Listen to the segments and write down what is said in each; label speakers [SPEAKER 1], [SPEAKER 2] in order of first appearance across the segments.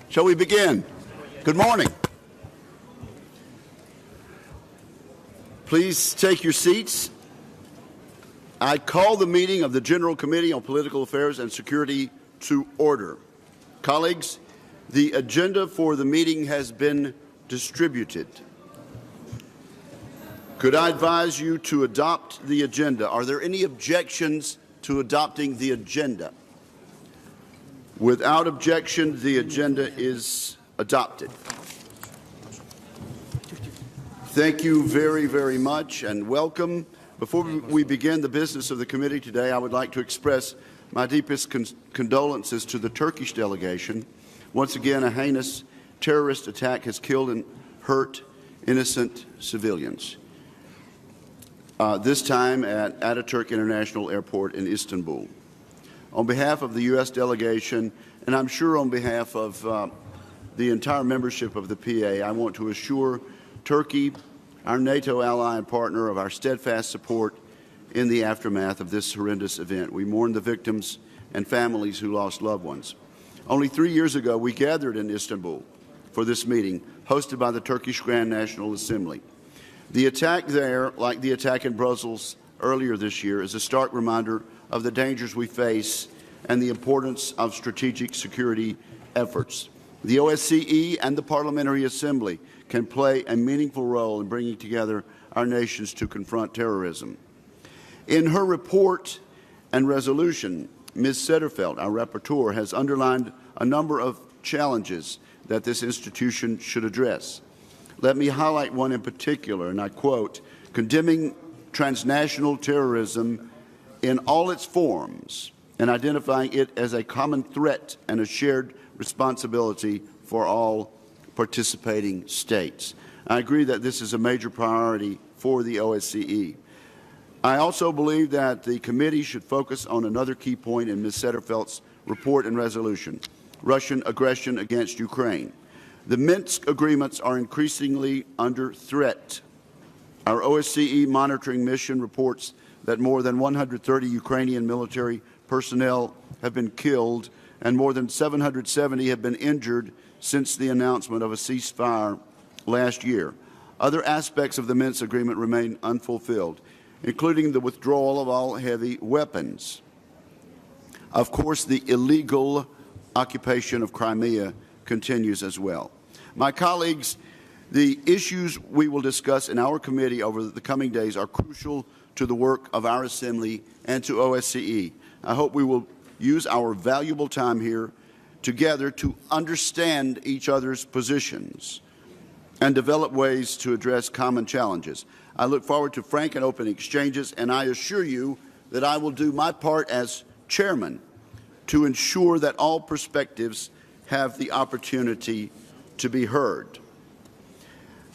[SPEAKER 1] Shall we begin? Good morning. Please take your seats. I call the meeting of the General Committee on Political Affairs and Security to order. Colleagues, the agenda for the meeting has been distributed. Could I advise you to adopt the agenda? Are there any objections to adopting the agenda? Without objection, the agenda is adopted. Thank you very, very much and welcome. Before we begin the business of the committee today, I would like to express my deepest condolences to the Turkish delegation. Once again, a heinous terrorist attack has killed and hurt innocent civilians, this time at Ataturk International Airport in Istanbul. On behalf of the U.S. delegation, and I'm sure on behalf of the entire membership of the PA, I want to assure Turkey, our NATO ally and partner, of our steadfast support in the aftermath of this horrendous event. We mourn the victims and families who lost loved ones. Only 3 years ago, we gathered in Istanbul for this meeting, hosted by the Turkish Grand National Assembly. The attack there, like the attack in Brussels earlier this year, is a stark reminder of the dangers we face and the importance of strategic security efforts. The OSCE and the Parliamentary Assembly can play a meaningful role in bringing together our nations to confront terrorism. In her report and resolution, Ms. Sederfeld, our rapporteur, has underlined a number of challenges that this institution should address. Let me highlight one in particular, and I quote, condemning transnational terrorism in all its forms and identifying it as a common threat and a shared responsibility for all participating states. I agree that this is a major priority for the OSCE. I also believe that the committee should focus on another key point in Ms. Sederfeld's report and resolution, Russian aggression against Ukraine. The Minsk agreements are increasingly under threat. Our OSCE monitoring mission reports that more than 130 Ukrainian military personnel have been killed and more than 770 have been injured since the announcement of a ceasefire last year. Other aspects of the Minsk agreement remain unfulfilled, including the withdrawal of all heavy weapons. Of course, the illegal occupation of Crimea continues as well. My colleagues, the issues we will discuss in our committee over the coming days are crucial to the work of our Assembly and to OSCE. I hope we will use our valuable time here together to understand each other's positions and develop ways to address common challenges. I look forward to frank and open exchanges, and I assure you that I will do my part as chairman to ensure that all perspectives have the opportunity to be heard.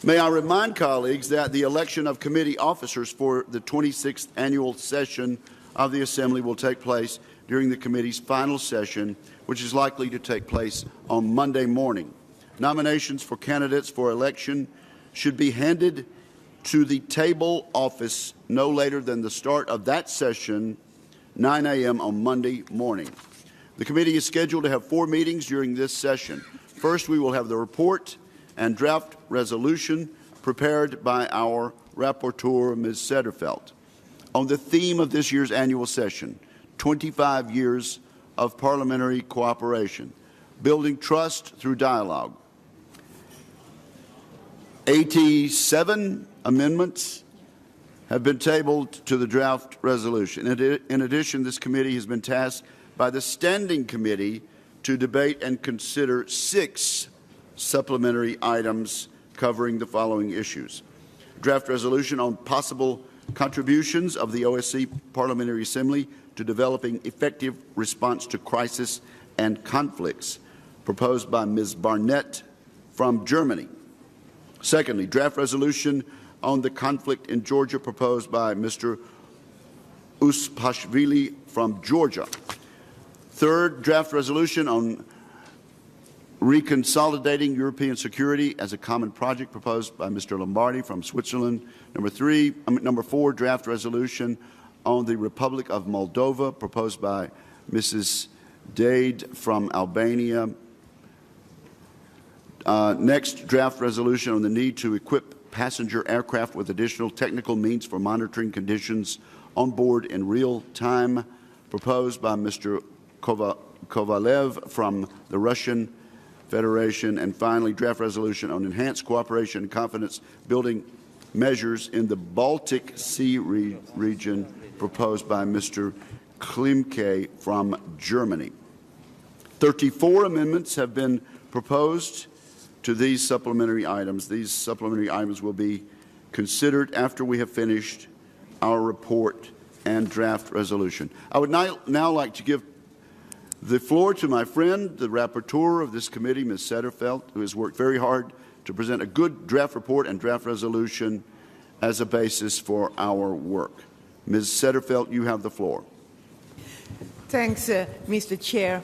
[SPEAKER 1] May I remind colleagues that the election of committee officers for the 26th annual session of the Assembly will take place during the committee's final session, which is likely to take place on Monday morning. Nominations for candidates for election should be handed to the table office no later than the start of that session, 9 a.m. on Monday morning. The committee is scheduled to have 4 meetings during this session. First, we will have the report and draft resolution prepared by our rapporteur, Ms. Sederfeld, on the theme of this year's annual session, 25 years of parliamentary cooperation, building trust through dialogue. 87 amendments have been tabled to the draft resolution. In addition, this committee has been tasked by the Standing Committee to debate and consider 6 supplementary items covering the following issues. Draft resolution on possible contributions of the OSCE Parliamentary Assembly to developing effective response to crisis and conflicts, proposed by Ms. Barnett from Germany. Secondly, draft resolution on the conflict in Georgia, proposed by Mr. Uspashvili from Georgia. Third, draft resolution on reconsolidating European security as a common project, proposed by Mr. Lombardi from Switzerland. Number 4, draft resolution on the Republic of Moldova, proposed by Mrs. Dade from Albania. Next, draft resolution on the need to equip passenger aircraft with additional technical means for monitoring conditions on board in real time, proposed by Mr. Kovalev from the Russian Federation. And finally, draft resolution on enhanced cooperation and confidence building measures in the Baltic Sea region, proposed by Mr. Klimke from Germany. 34 amendments have been proposed to these supplementary items. These supplementary items will be considered after we have finished our report and draft resolution. I would now like to give the floor to my friend, the rapporteur of this committee, Ms. Sederfeld, who has worked very hard to present a good draft report and draft resolution as a basis for our work. Ms. Sederfeld, you have the floor.
[SPEAKER 2] Thanks, Mr. Chair.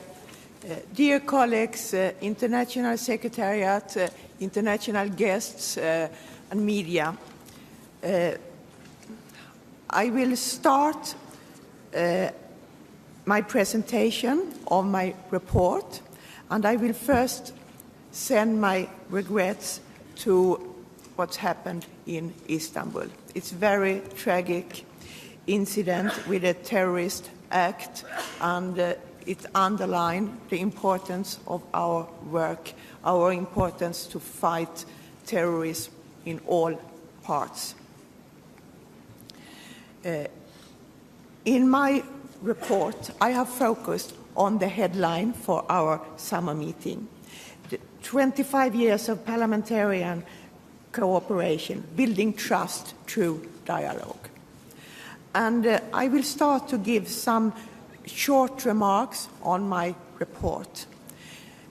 [SPEAKER 2] Dear colleagues, International Secretariat, international guests, and media, I will start my presentation of my report, and I will first send my regrets to what's happened in Istanbul. It's a very tragic incident with a terrorist act, and it underlines the importance of our work, our importance to fight terrorism in all parts. In my report, I have focused on the headline for our summer meeting, 25 years of parliamentarian cooperation, building trust through dialogue. And I will start to give some short remarks on my report.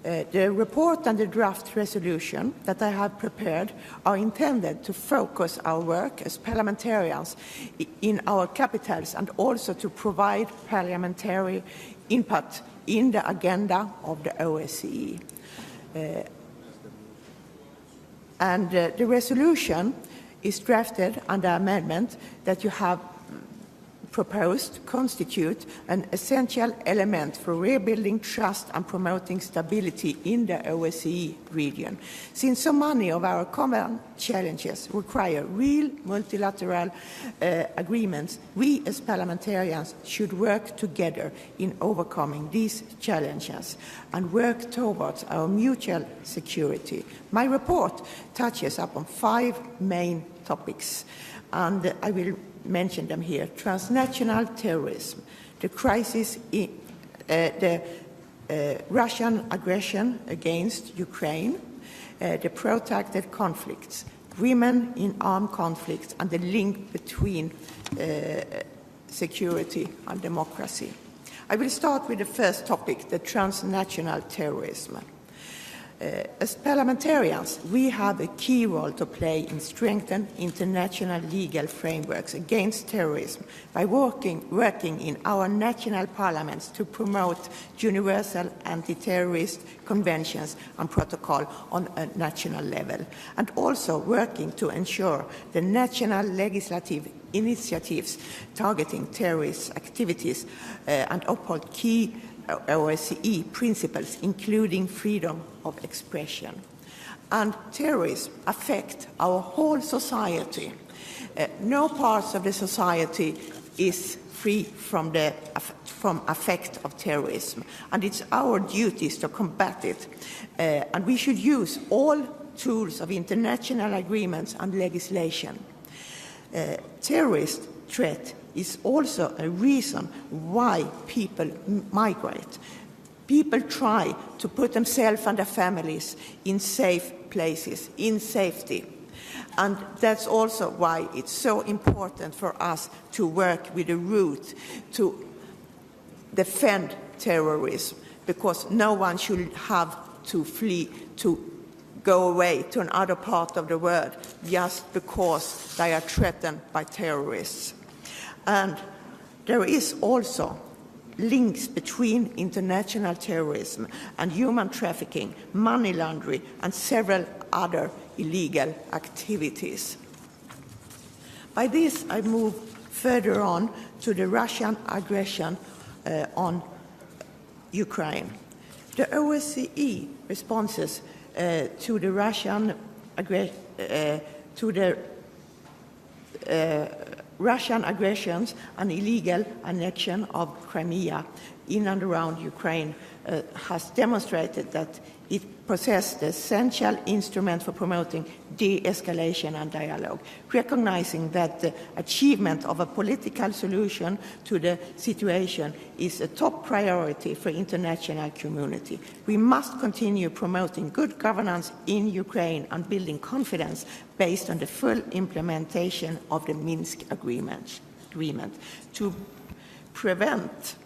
[SPEAKER 2] The report and the draft resolution that I have prepared are intended to focus our work as parliamentarians in our capitals and also to provide parliamentary input in the agenda of the OSCE. The resolution is drafted under amendment that you have proposed constitute an essential element for rebuilding trust and promoting stability in the OSCE region. Since so many of our common challenges require real multilateral agreements, we as parliamentarians should work together in overcoming these challenges and work towards our mutual security. My report touches upon 5 main topics, and I will mention them here: transnational terrorism, the crisis in the Russian aggression against Ukraine, the protracted conflicts, women in armed conflicts, and the link between security and democracy. I will start with the first topic, the transnational terrorism. As parliamentarians, we have a key role to play in strengthening international legal frameworks against terrorism by working in our national parliaments to promote universal anti-terrorist conventions and protocol on a national level, and also working to ensure the national legislative initiatives targeting terrorist activities and uphold key OSCE principles, including freedom of expression. And terrorism affects our whole society. No part of the society is free from effect of terrorism, and it's our duties to combat it. And we should use all tools of international agreements and legislation. Terrorist threat is also a reason why people migrate. People try to put themselves and their families in safe places, in safety. And that's also why it's so important for us to work with the root to defend terrorism, because no one should have to flee, to go away to another part of the world just because they are threatened by terrorists. And there is also links between international terrorism and human trafficking, money laundering, and several other illegal activities. By this, I move further on to the Russian aggression on Ukraine. The OSCE responses to the Russian Russian aggressions and illegal annexion of Crimea in and around Ukraine has demonstrated that it possessed the essential instrument for promoting de-escalation and dialogue, recognizing that the achievement of a political solution to the situation is a top priority for the international community. We must continue promoting good governance in Ukraine and building confidence based on the full implementation of the Minsk agreement to prevent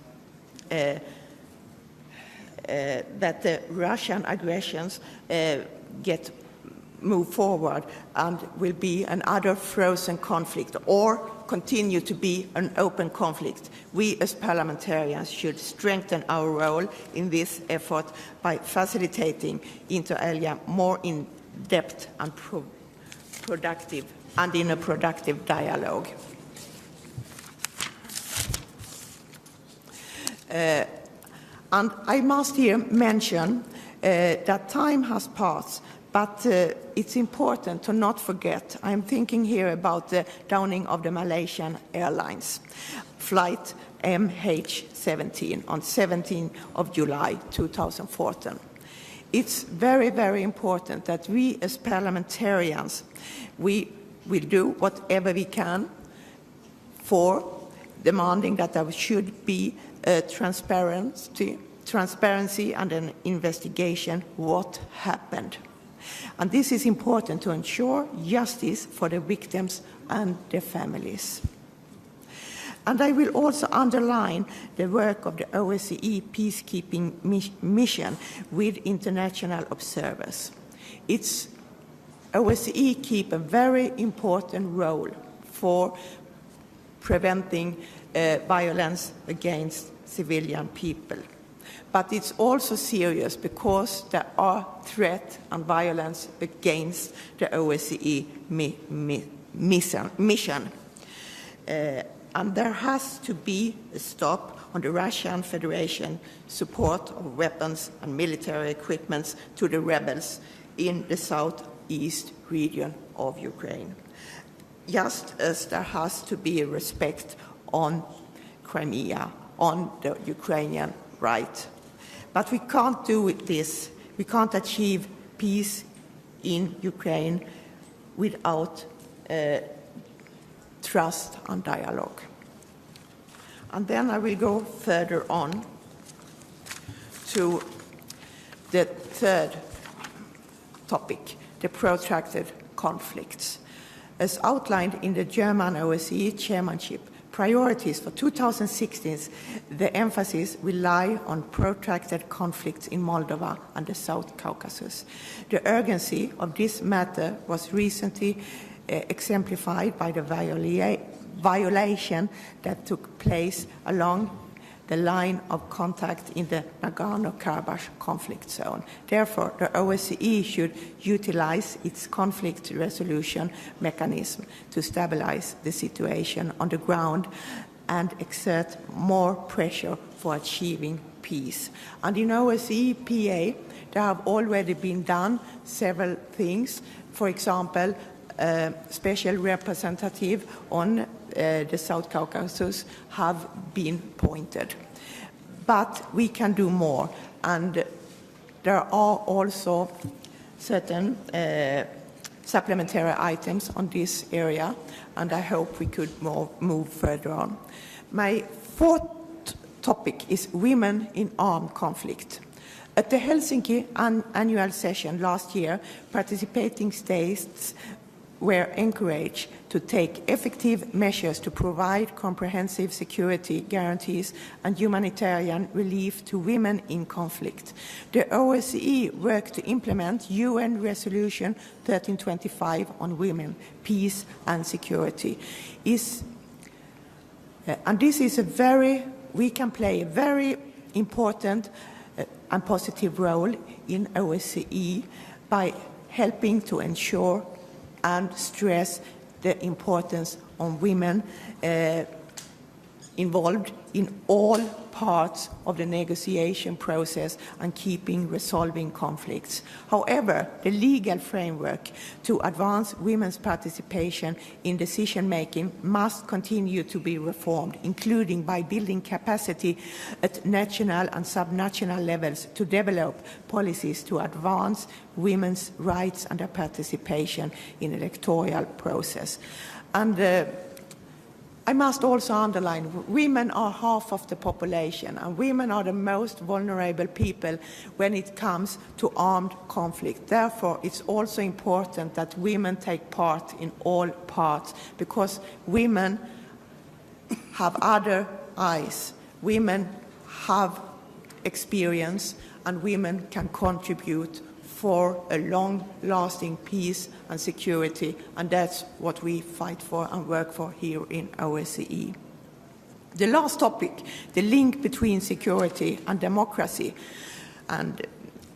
[SPEAKER 2] that the Russian aggressions move forward and will be another frozen conflict or continue to be an open conflict. We as parliamentarians should strengthen our role in this effort by facilitating inter alia more in depth and productive and in a productive dialogue. And I must here mention that time has passed, but it's important to not forget. I'm thinking here about the downing of the Malaysian Airlines flight MH17 on 17th of July 2014. It's very, very important that we as parliamentarians, we will do whatever we can for demanding that there should be transparency and an investigation what happened. And this is important to ensure justice for the victims and their families. And I will also underline the work of the OSCE peacekeeping mission with international observers. OSCE keep a very important role for preventing violence against civilian people. But it's also serious because there are threats and violence against the OSCE mission. And there has to be a stop on the Russian Federation support of weapons and military equipment to the rebels in the southeast region of Ukraine. Just as there has to be a respect on Crimea, on the Ukrainian right. But we can't do this. We can't achieve peace in Ukraine without trust and dialogue. And then I will go further on to the third topic, the protracted conflicts. As outlined in the German OSCE chairmanship, priorities for 2016, the emphasis will lie on protracted conflicts in Moldova and the South Caucasus. The urgency of this matter was recently exemplified by the violation that took place along the line of contact in the Nagorno-Karabakh conflict zone. Therefore, the OSCE should utilize its conflict resolution mechanism to stabilize the situation on the ground and exert more pressure for achieving peace. And in OSCE PA, there have already been done several things. For example, special representative on the South Caucasus have been appointed. But we can do more, and there are also certain supplementary items on this area, and I hope we could move further on. My fourth topic is women in armed conflict. At the Helsinki annual session last year, participating states were encouraged to take effective measures to provide comprehensive security guarantees and humanitarian relief to women in conflict. The OSCE worked to implement UN Resolution 1325 on women, peace and security. And this is we can play a very important and positive role in OSCE by helping to ensure and stress the importance on women involved in all parts of the negotiation process and resolving conflicts. However, the legal framework to advance women's participation in decision-making must continue to be reformed, including by building capacity at national and subnational levels to develop policies to advance women's rights and their participation in the electoral process. And I must also underline, women are half of the population, and women are the most vulnerable people when it comes to armed conflict. Therefore, it's also important that women take part in all parts, because women have other eyes, women have experience, and women can contribute for a long-lasting peace and security, and that's what we fight for and work for here in OSCE. The last topic, the link between security and democracy. And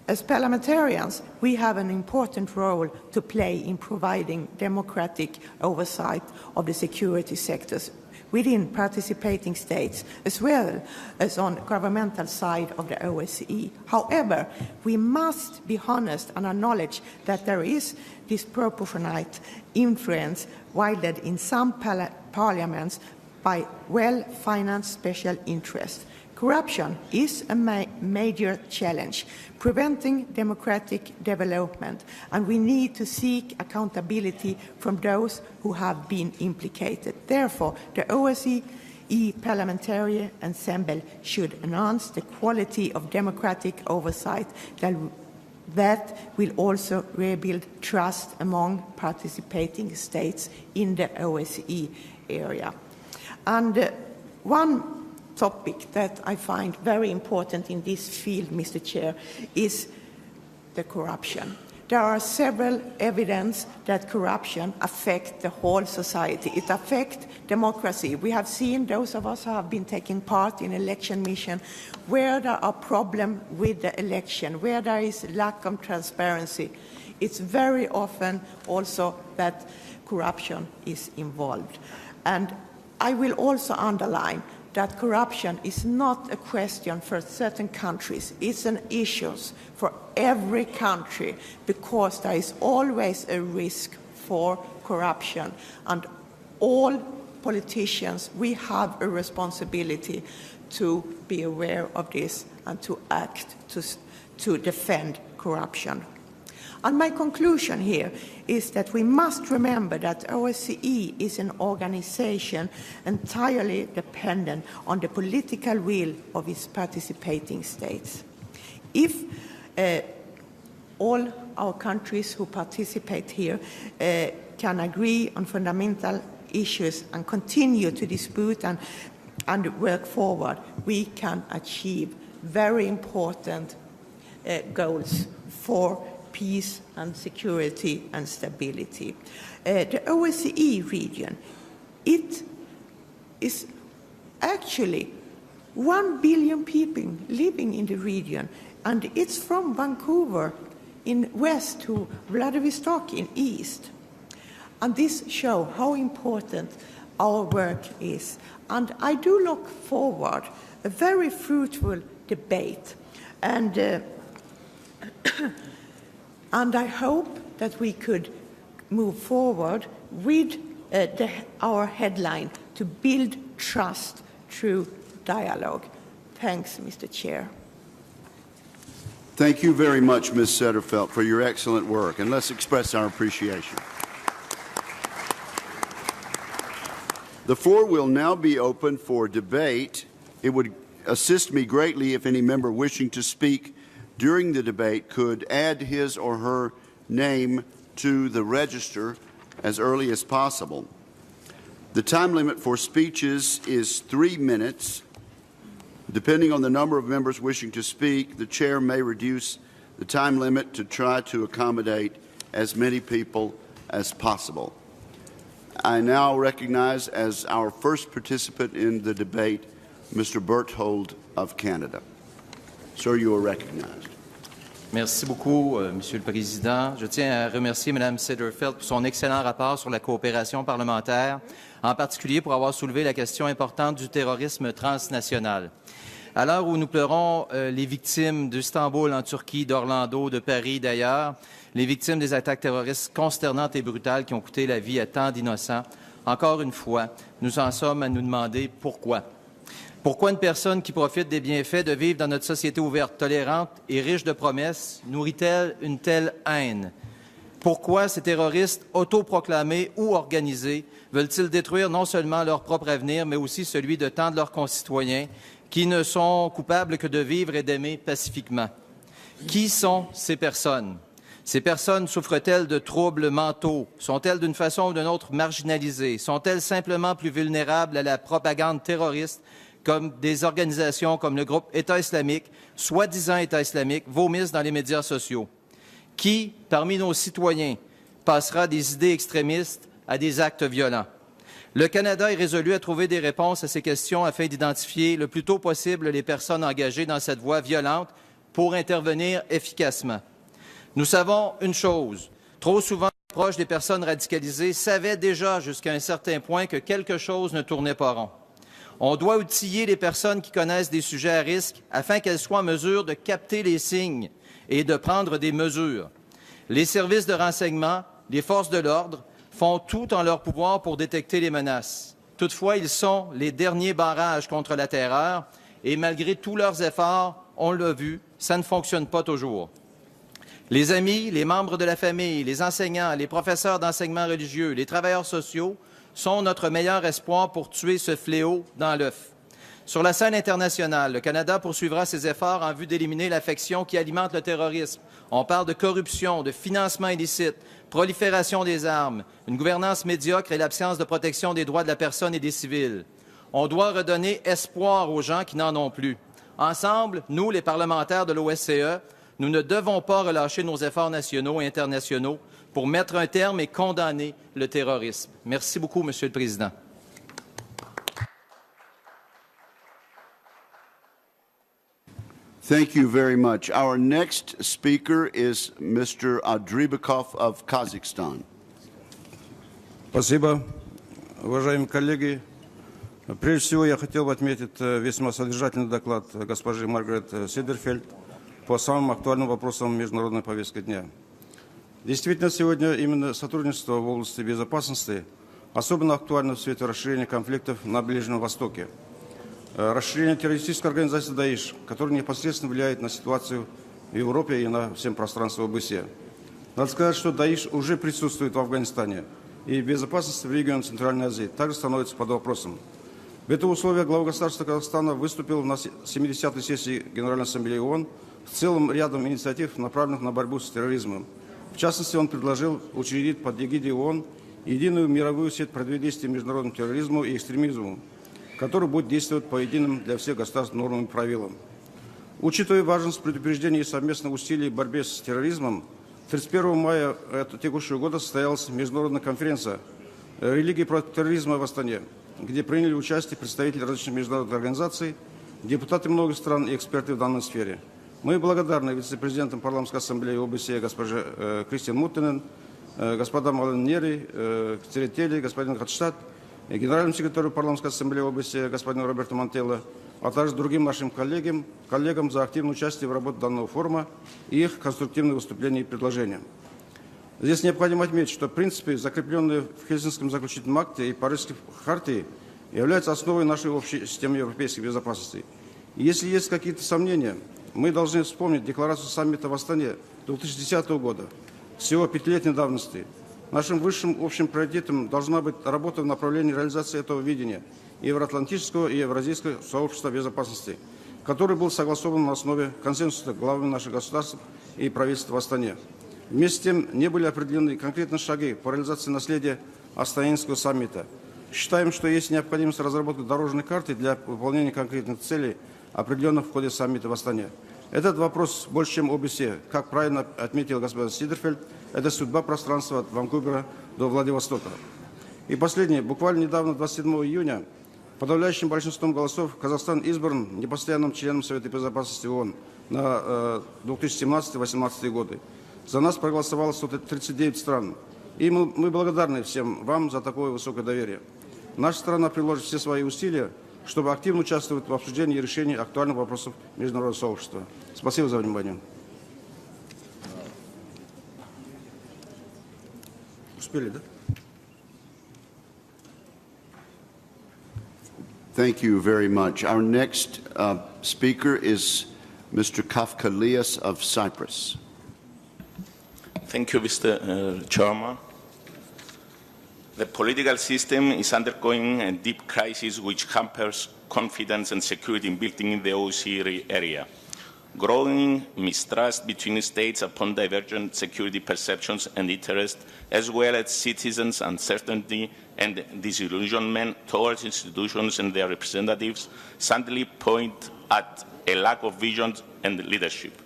[SPEAKER 2] as parliamentarians, we have an important role to play in providing democratic oversight of the security sectors within participating states, as well as on the governmental side of the OSCE. However, we must be honest and acknowledge that there is disproportionate influence wielded in some parliaments by well-financed special interests. Corruption is a major challenge, preventing democratic development, and we need to seek accountability from those who have been implicated. Therefore, the OSCE Parliamentary Assembly should enhance the quality of democratic oversight that will also rebuild trust among participating states in the OSCE area. And one topic that I find very important in this field, Mr. Chair, is the corruption. There are several evidence that corruption affects the whole society. It affects democracy. We have seen, those of us who have been taking part in election mission, where there are problems with the election, where there is lack of transparency. It's very often also that corruption is involved. And I will also underline that corruption is not a question for certain countries. It's an issue for every country, because there is always a risk for corruption. And all politicians, we have a responsibility to be aware of this and to act to defend corruption. And my conclusion here is that we must remember that OSCE is an organization entirely dependent on the political will of its participating states. If all our countries who participate here can agree on fundamental issues and continue to dispute and work forward, we can achieve very important goals for peace and security and stability. The OSCE region, it is actually 1 billion people living in the region, and it's from Vancouver in west to Vladivostok in east. And this shows how important our work is. And I do look forward a very fruitful debate. And I hope that we could move forward with our headline to build trust through dialogue. Thanks, Mr. Chair.
[SPEAKER 1] Thank you very much, Ms. Setterfeld, for your excellent work, and let's express our appreciation. The floor will now be open for debate. It would assist me greatly if any member wishing to speak during the debate could add his or her name to the register as early as possible. The time limit for speeches is 3 minutes. Depending on the number of members wishing to speak, the chair may reduce the time limit to try to accommodate as many people as possible. I now recognize as our first participant in the debate, Mr. Berthold of Canada. Sir, you are recognized.
[SPEAKER 3] Merci beaucoup, Monsieur le Président. Je tiens à remercier Mme Sederfeld pour son excellent rapport sur la coopération parlementaire, en particulier pour avoir soulevé la question importante du terrorisme transnational. À l'heure où nous pleurons les victimes d'Istanbul en Turquie, d'Orlando, de Paris d'ailleurs, les victimes des attaques terroristes consternantes et brutales qui ont coûté la vie à tant d'innocents, encore une fois, nous en sommes à nous demander pourquoi. Pourquoi une personne qui profite des bienfaits de vivre dans notre société ouverte, tolérante et riche de promesses nourrit-elle une telle haine? Pourquoi ces terroristes autoproclamés ou organisés veulent-ils détruire non seulement leur propre avenir, mais aussi celui de tant de leurs concitoyens qui ne sont coupables que de vivre et d'aimer pacifiquement? Qui sont ces personnes? Ces personnes souffrent-elles de troubles mentaux? Sont-elles d'une façon ou d'une autre marginalisées? Sont-elles simplement plus vulnérables à la propagande terroriste comme des organisations comme le groupe État islamique, soi-disant État islamique, vomissent dans les médias sociaux? Qui, parmi nos citoyens, passera des idées extrémistes à des actes violents? Le Canada est résolu à trouver des réponses à ces questions afin d'identifier le plus tôt possible les personnes engagées dans cette voie violente pour intervenir efficacement. Nous savons une chose, trop souvent les proches des personnes radicalisées savaient déjà jusqu'à un certain point que quelque chose ne tournait pas rond. On doit outiller les personnes qui connaissent des sujets à risque afin qu'elles soient en mesure de capter les signes et de prendre des mesures. Les services de renseignement, les forces de l'ordre font tout en leur pouvoir pour détecter les menaces. Toutefois, ils sont les derniers barrages contre la terreur et malgré tous leurs efforts, on l'a vu, ça ne fonctionne pas toujours. Les amis, les membres de la famille, les enseignants, les professeurs d'enseignement religieux, les travailleurs sociaux sont notre meilleur espoir pour tuer ce fléau dans l'œuf. Sur la scène internationale, le Canada poursuivra ses efforts en vue d'éliminer l'affection qui alimente le terrorisme. On parle de corruption, de financement illicite, prolifération des armes, une gouvernance médiocre et l'absence de protection des droits de la personne et des civils. On doit redonner espoir aux gens qui n'en ont plus. Ensemble, nous, les parlementaires de l'OSCE, nous ne devons pas relâcher nos efforts nationaux et internationaux pour mettre un terme et condamner le terrorisme. Merci beaucoup, Monsieur le Président.
[SPEAKER 1] Thank you very much. Our next speaker is Mr. Adribakov of Kazakhstan.
[SPEAKER 4] Спасибо, уважаемые коллеги. Прежде всего, я хотел бы отметить весьма содержательный доклад госпожи Маргарет Сидерфельд по самым актуальным вопросам международной повестки дня. Действительно, сегодня именно сотрудничество в области безопасности особенно актуально в свете расширения конфликтов на Ближнем Востоке. Расширение террористической организации «Даиш», которая непосредственно влияет на ситуацию в Европе и на всем пространстве ОБСЕ. Надо сказать, что «Даиш» уже присутствует в Афганистане, и безопасность в регионе Центральной Азии также становится под вопросом. В это условие глава государства Казахстана выступил на 70-й сессии Генеральной Ассамблеи ООН с целым рядом инициатив, направленных на борьбу с терроризмом. В частности, он предложил учредить под эгидой ООН единую мировую сеть противодействия международному терроризму и экстремизму, который будет действовать по единым для всех государств нормам и правилам. Учитывая важность предупреждения и совместных усилий в борьбе с терроризмом, 31 мая текущего года состоялась международная конференция «Религии против терроризма в Астане», где приняли участие представители различных международных организаций, депутаты многих стран и эксперты в данной сфере. Мы благодарны вице-президентам парламентской ассамблеи ОБСЕ госпоже Кристиан Муттенен, господам Ален Нери, Церетели, господин Хатштадт, генеральному секретарю парламентской ассамблеи ОБСЕ господину Роберту Монтелло, а также другим нашим коллегам за активное участие в работе данного форума и их конструктивные выступления и предложения. Здесь необходимо отметить, что принципы, закрепленные в Хельсинском заключительном акте и Парижской хартии, являются основой нашей общей системы европейской безопасности. И если есть какие-то сомнения, мы должны вспомнить декларацию саммита в Астане 2010 года, всего 5-летней давности. Нашим высшим общим приоритетом должна быть работа в направлении реализации этого видения евроатлантического и евразийского сообщества безопасности, который был согласован на основе консенсуса главами наших государств и правительств в Астане. Вместе с тем не были определены конкретные шаги по реализации наследия Астанинского саммита. Считаем, что есть необходимость разработки дорожной карты для выполнения конкретных целей, определенных в ходе саммита в Астане. Этот вопрос больше, чем ОБСЕ. Как правильно отметил господин Сидерфельд, это судьба пространства от Ванкувера до Владивостока. И последнее. Буквально недавно, 27 июня, Подавляющим большинством голосов Казахстан избран непостоянным членом Совета Безопасности ООН на 2017-2018 годы. За нас проголосовало 139 стран. И мы благодарны всем вам за такое высокое доверие. Наша страна приложит все свои усилия, чтобы активно участвовать в обсуждении и решении актуальных вопросов международного сообщества. Спасибо за внимание. Успели, да?
[SPEAKER 1] Thank you very much. Our next speaker is Mr. Kafkalias of Cyprus.
[SPEAKER 5] Thank you, Mr. Chairman. The political system is undergoing a deep crisis which hampers confidence and security building in the OSCE area. Growing mistrust between states upon divergent security perceptions and interests, as well as citizens' uncertainty and disillusionment towards institutions and their representatives, sadly point at a lack of vision and leadership.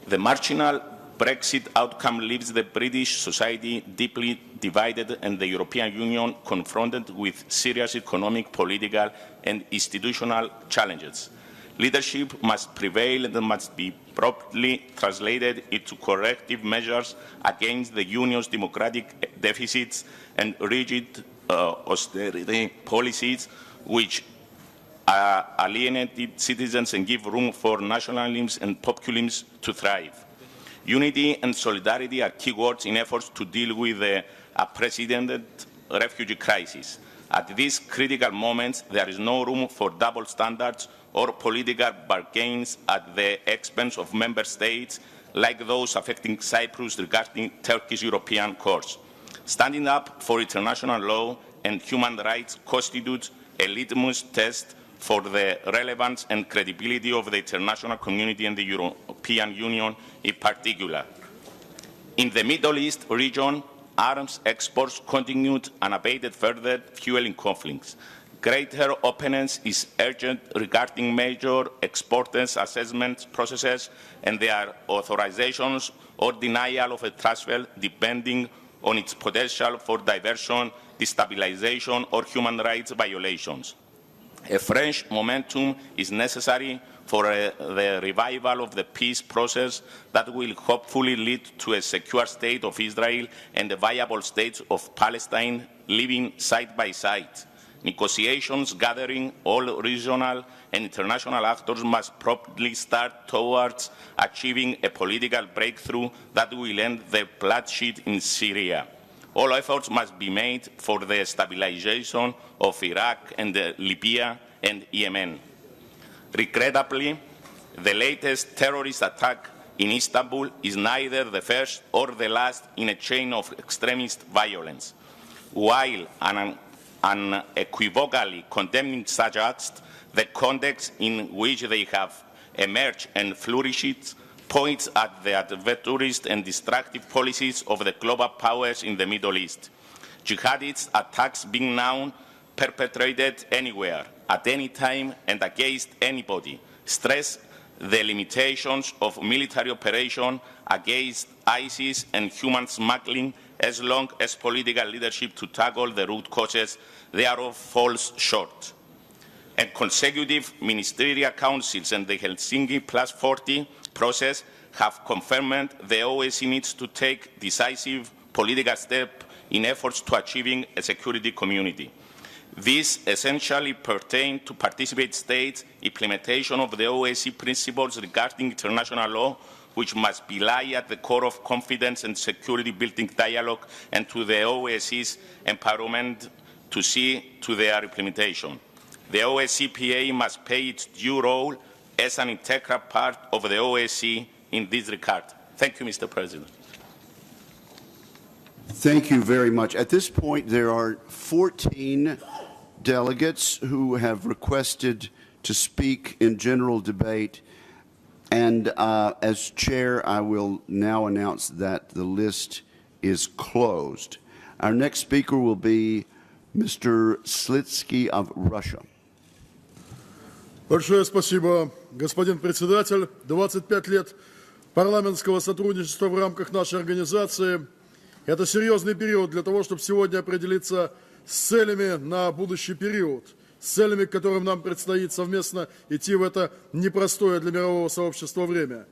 [SPEAKER 5] The marginal Brexit outcome leaves the British society deeply divided and the European Union confronted with serious economic, political and institutional challenges. Leadership must prevail and must be properly translated into corrective measures against the Union's democratic deficits and rigid austerity policies which alienated citizens and give room for nationalism and populism to thrive. Unity and solidarity are key words in efforts to deal with the unprecedented refugee crisis. At these critical moments, there is no room for double standards or political bargains at the expense of member states like those affecting Cyprus regarding Turkish European course. Standing up for international law and human rights constitutes a litmus test for the relevance and credibility of the international community and the European Union in particular. In the Middle East region, arms exports continued unabated, further fueling conflicts. Greater openness is urgent regarding major exporters' assessment processes and their authorizations or denial of a transfer depending on its potential for diversion, destabilization, or human rights violations. A fresh momentum is necessary for the revival of the peace process that will hopefully lead to a secure state of Israel and a viable state of Palestine living side by side. Negotiations gathering all regional and international actors must promptly start towards achieving a political breakthrough that will end the bloodshed in Syria. All efforts must be made for the stabilization of Iraq and Libya and Yemen. Regrettably, the latest terrorist attack in Istanbul is neither the first or the last in a chain of extremist violence. While unequivocally condemning such acts, the context in which they have emerged and flourished points at the adventurous and destructive policies of the global powers in the Middle East. Jihadist attacks being now perpetrated anywhere, at any time, and against anybody, stress the limitations of military operation against ISIS and human smuggling as long as political leadership to tackle the root causes thereof falls short. And consecutive ministerial councils and the Helsinki Plus 40 process have confirmed the OSCE needs to take decisive political steps in efforts to achieving a security community. These essentially pertain to participant states' implementation of the OSCE principles regarding international law, which must lie at the core of confidence and security building dialogue, and to the OSCE's empowerment to see to their implementation. The OSCE-PA must play its due role as an integral part of the OSCE in this regard. Thank you, Mr. President.
[SPEAKER 1] Thank you very much. At this point, there are 14 delegates who have requested to speak in general debate. And as chair, I will now announce that the list is closed. Our next speaker will be Mr. Slitsky of Russia.
[SPEAKER 6] Большое спасибо, господин председатель. 25 лет парламентского сотрудничества в рамках нашей организации – это серьезный период для того, чтобы сегодня определиться с целями на будущий период. с целями, к которым нам предстоит совместно идти в это непростое для мирового сообщества время.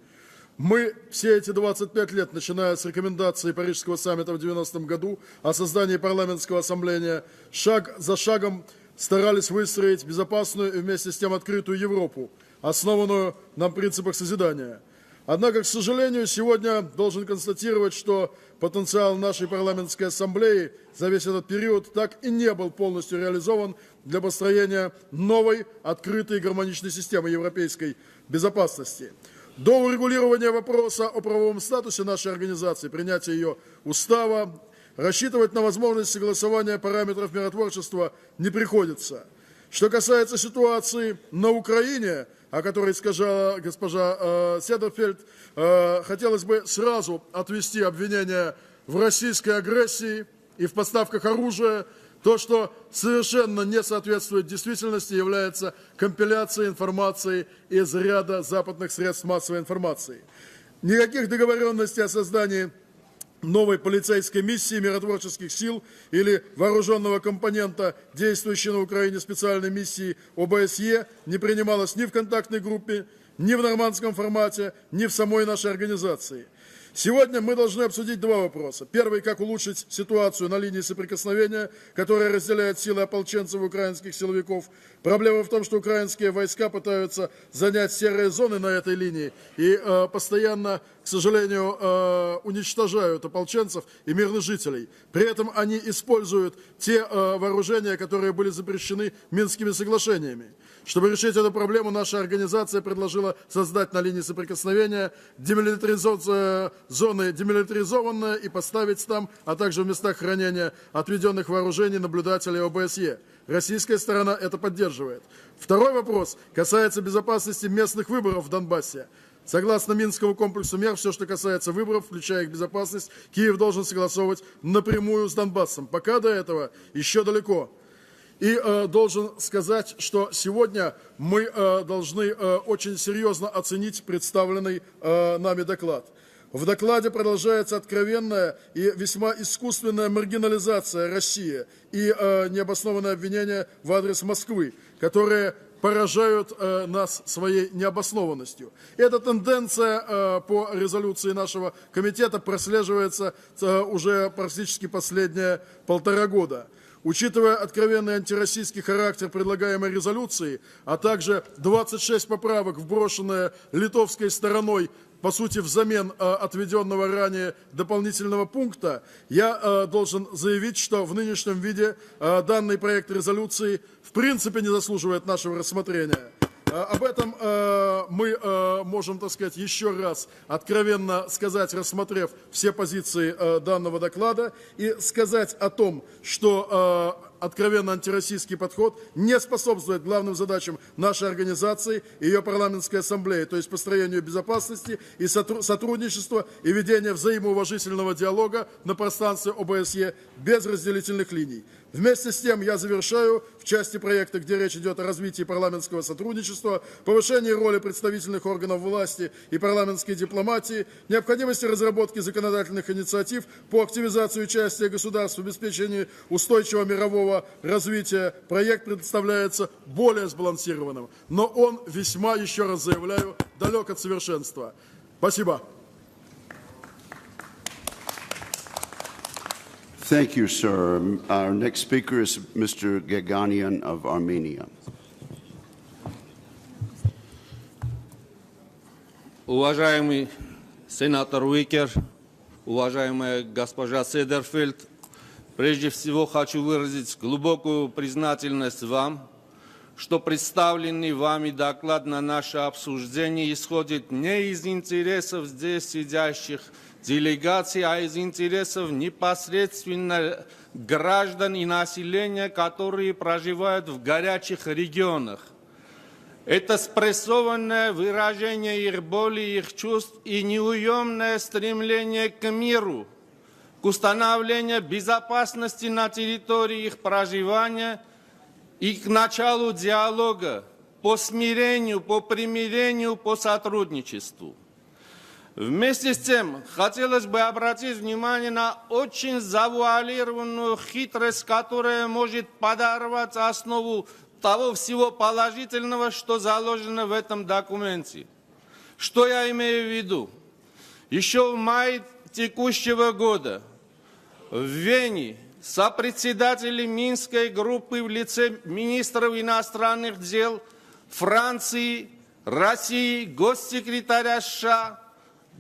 [SPEAKER 6] Мы все эти 25 лет, начиная с рекомендации Парижского саммита в 90-м году о создании парламентского ассамблея, шаг за шагом старались выстроить безопасную и вместе с тем открытую Европу, основанную на принципах созидания. Однако, к сожалению, сегодня должен констатировать, что потенциал нашей парламентской ассамблеи за весь этот период так и не был полностью реализован для построения новой, открытой и гармоничной системы европейской безопасности. До урегулирования вопроса о правовом статусе нашей организации, принятия ее устава, рассчитывать на возможность согласования параметров миротворчества не приходится. Что касается ситуации на Украине, о которой сказала госпожа Седерфельд, хотелось бы сразу отвести обвинения в российской агрессии и в поставках оружия. То, что совершенно не соответствует действительности, является компиляцией информации из ряда западных средств массовой информации. Никаких договоренностей о создании новой полицейской миссии миротворческих сил или вооруженного компонента, действующей на Украине специальной миссии ОБСЕ, не принималось ни в контактной группе, ни в нормандском формате, ни в самой нашей организации. Сегодня мы должны обсудить два вопроса. Первый, как улучшить ситуацию на линии соприкосновения, которая разделяет силы ополченцев и украинских силовиков. Проблема в том, что украинские войска пытаются занять серые зоны на этой линии и постоянно, к сожалению, уничтожают ополченцев и мирных жителей. При этом они используют те вооружения, которые были запрещены Минскими соглашениями. Чтобы решить эту проблему, наша организация предложила создать на линии соприкосновения зоны демилитаризованные и поставить там, а также в местах хранения отведенных вооружений наблюдателей ОБСЕ. Российская сторона это поддерживает. Второй вопрос касается безопасности местных выборов в Донбассе. Согласно Минскому комплексу мер, все, что касается выборов, включая их безопасность, Киев должен согласовывать напрямую с Донбассом. Пока до этого еще далеко. И должен сказать, что сегодня мы должны очень серьезно оценить представленный нами доклад. В докладе продолжается откровенная и весьма искусственная маргинализация России и необоснованные обвинения в адрес Москвы, которые поражают нас своей необоснованностью. Эта тенденция по резолюции нашего комитета прослеживается уже практически последние 1,5 года. Учитывая откровенный антироссийский характер предлагаемой резолюции, а также 26 поправок, вброшенные литовской стороной, по сути, взамен отведенного ранее дополнительного пункта, я должен заявить, что в нынешнем виде данный проект резолюции в принципе не заслуживает нашего рассмотрения. Об этом мы можем, так сказать, еще раз откровенно сказать, рассмотрев все позиции данного доклада, и сказать о том, что откровенно антироссийский подход не способствует главным задачам нашей организации и ее парламентской ассамблеи, то есть построению безопасности и сотрудничества и ведения взаимоуважительного диалога на пространстве ОБСЕ без разделительных линий. Вместе с тем я завершаю в части проекта, где речь идет о развитии парламентского сотрудничества, повышении роли представительных органов власти и парламентской дипломатии, необходимости разработки законодательных инициатив по активизации участия государств в обеспечении устойчивого мирового развития. Проект представляется более сбалансированным, но он весьма, еще раз заявляю, далек от совершенства. Спасибо.
[SPEAKER 1] Thank you, sir. Our next speaker is Mr. Geganian of Armenia.
[SPEAKER 7] Уважаемый сенатор Уикер, уважаемая госпожа Седерфельд, прежде всего хочу выразить глубокую признательность вам, что представленный вами доклад на наше обсуждение исходит не из интересов здесь сидящих делегаций, а из интересов непосредственно граждан и населения, которые проживают в горячих регионах. Это спрессованное выражение их боли, их чувств и неуемное стремление к миру, к установлению безопасности на территории их проживания и к началу диалога по смирению, по примирению, по сотрудничеству. Вместе с тем, хотелось бы обратить внимание на очень завуалированную хитрость, которая может подорвать основу того всего положительного, что заложено в этом документе. Что я имею в виду? Еще в мае текущего года в Вене сопредседатели Минской группы в лице министров иностранных дел Франции, России, госсекретаря США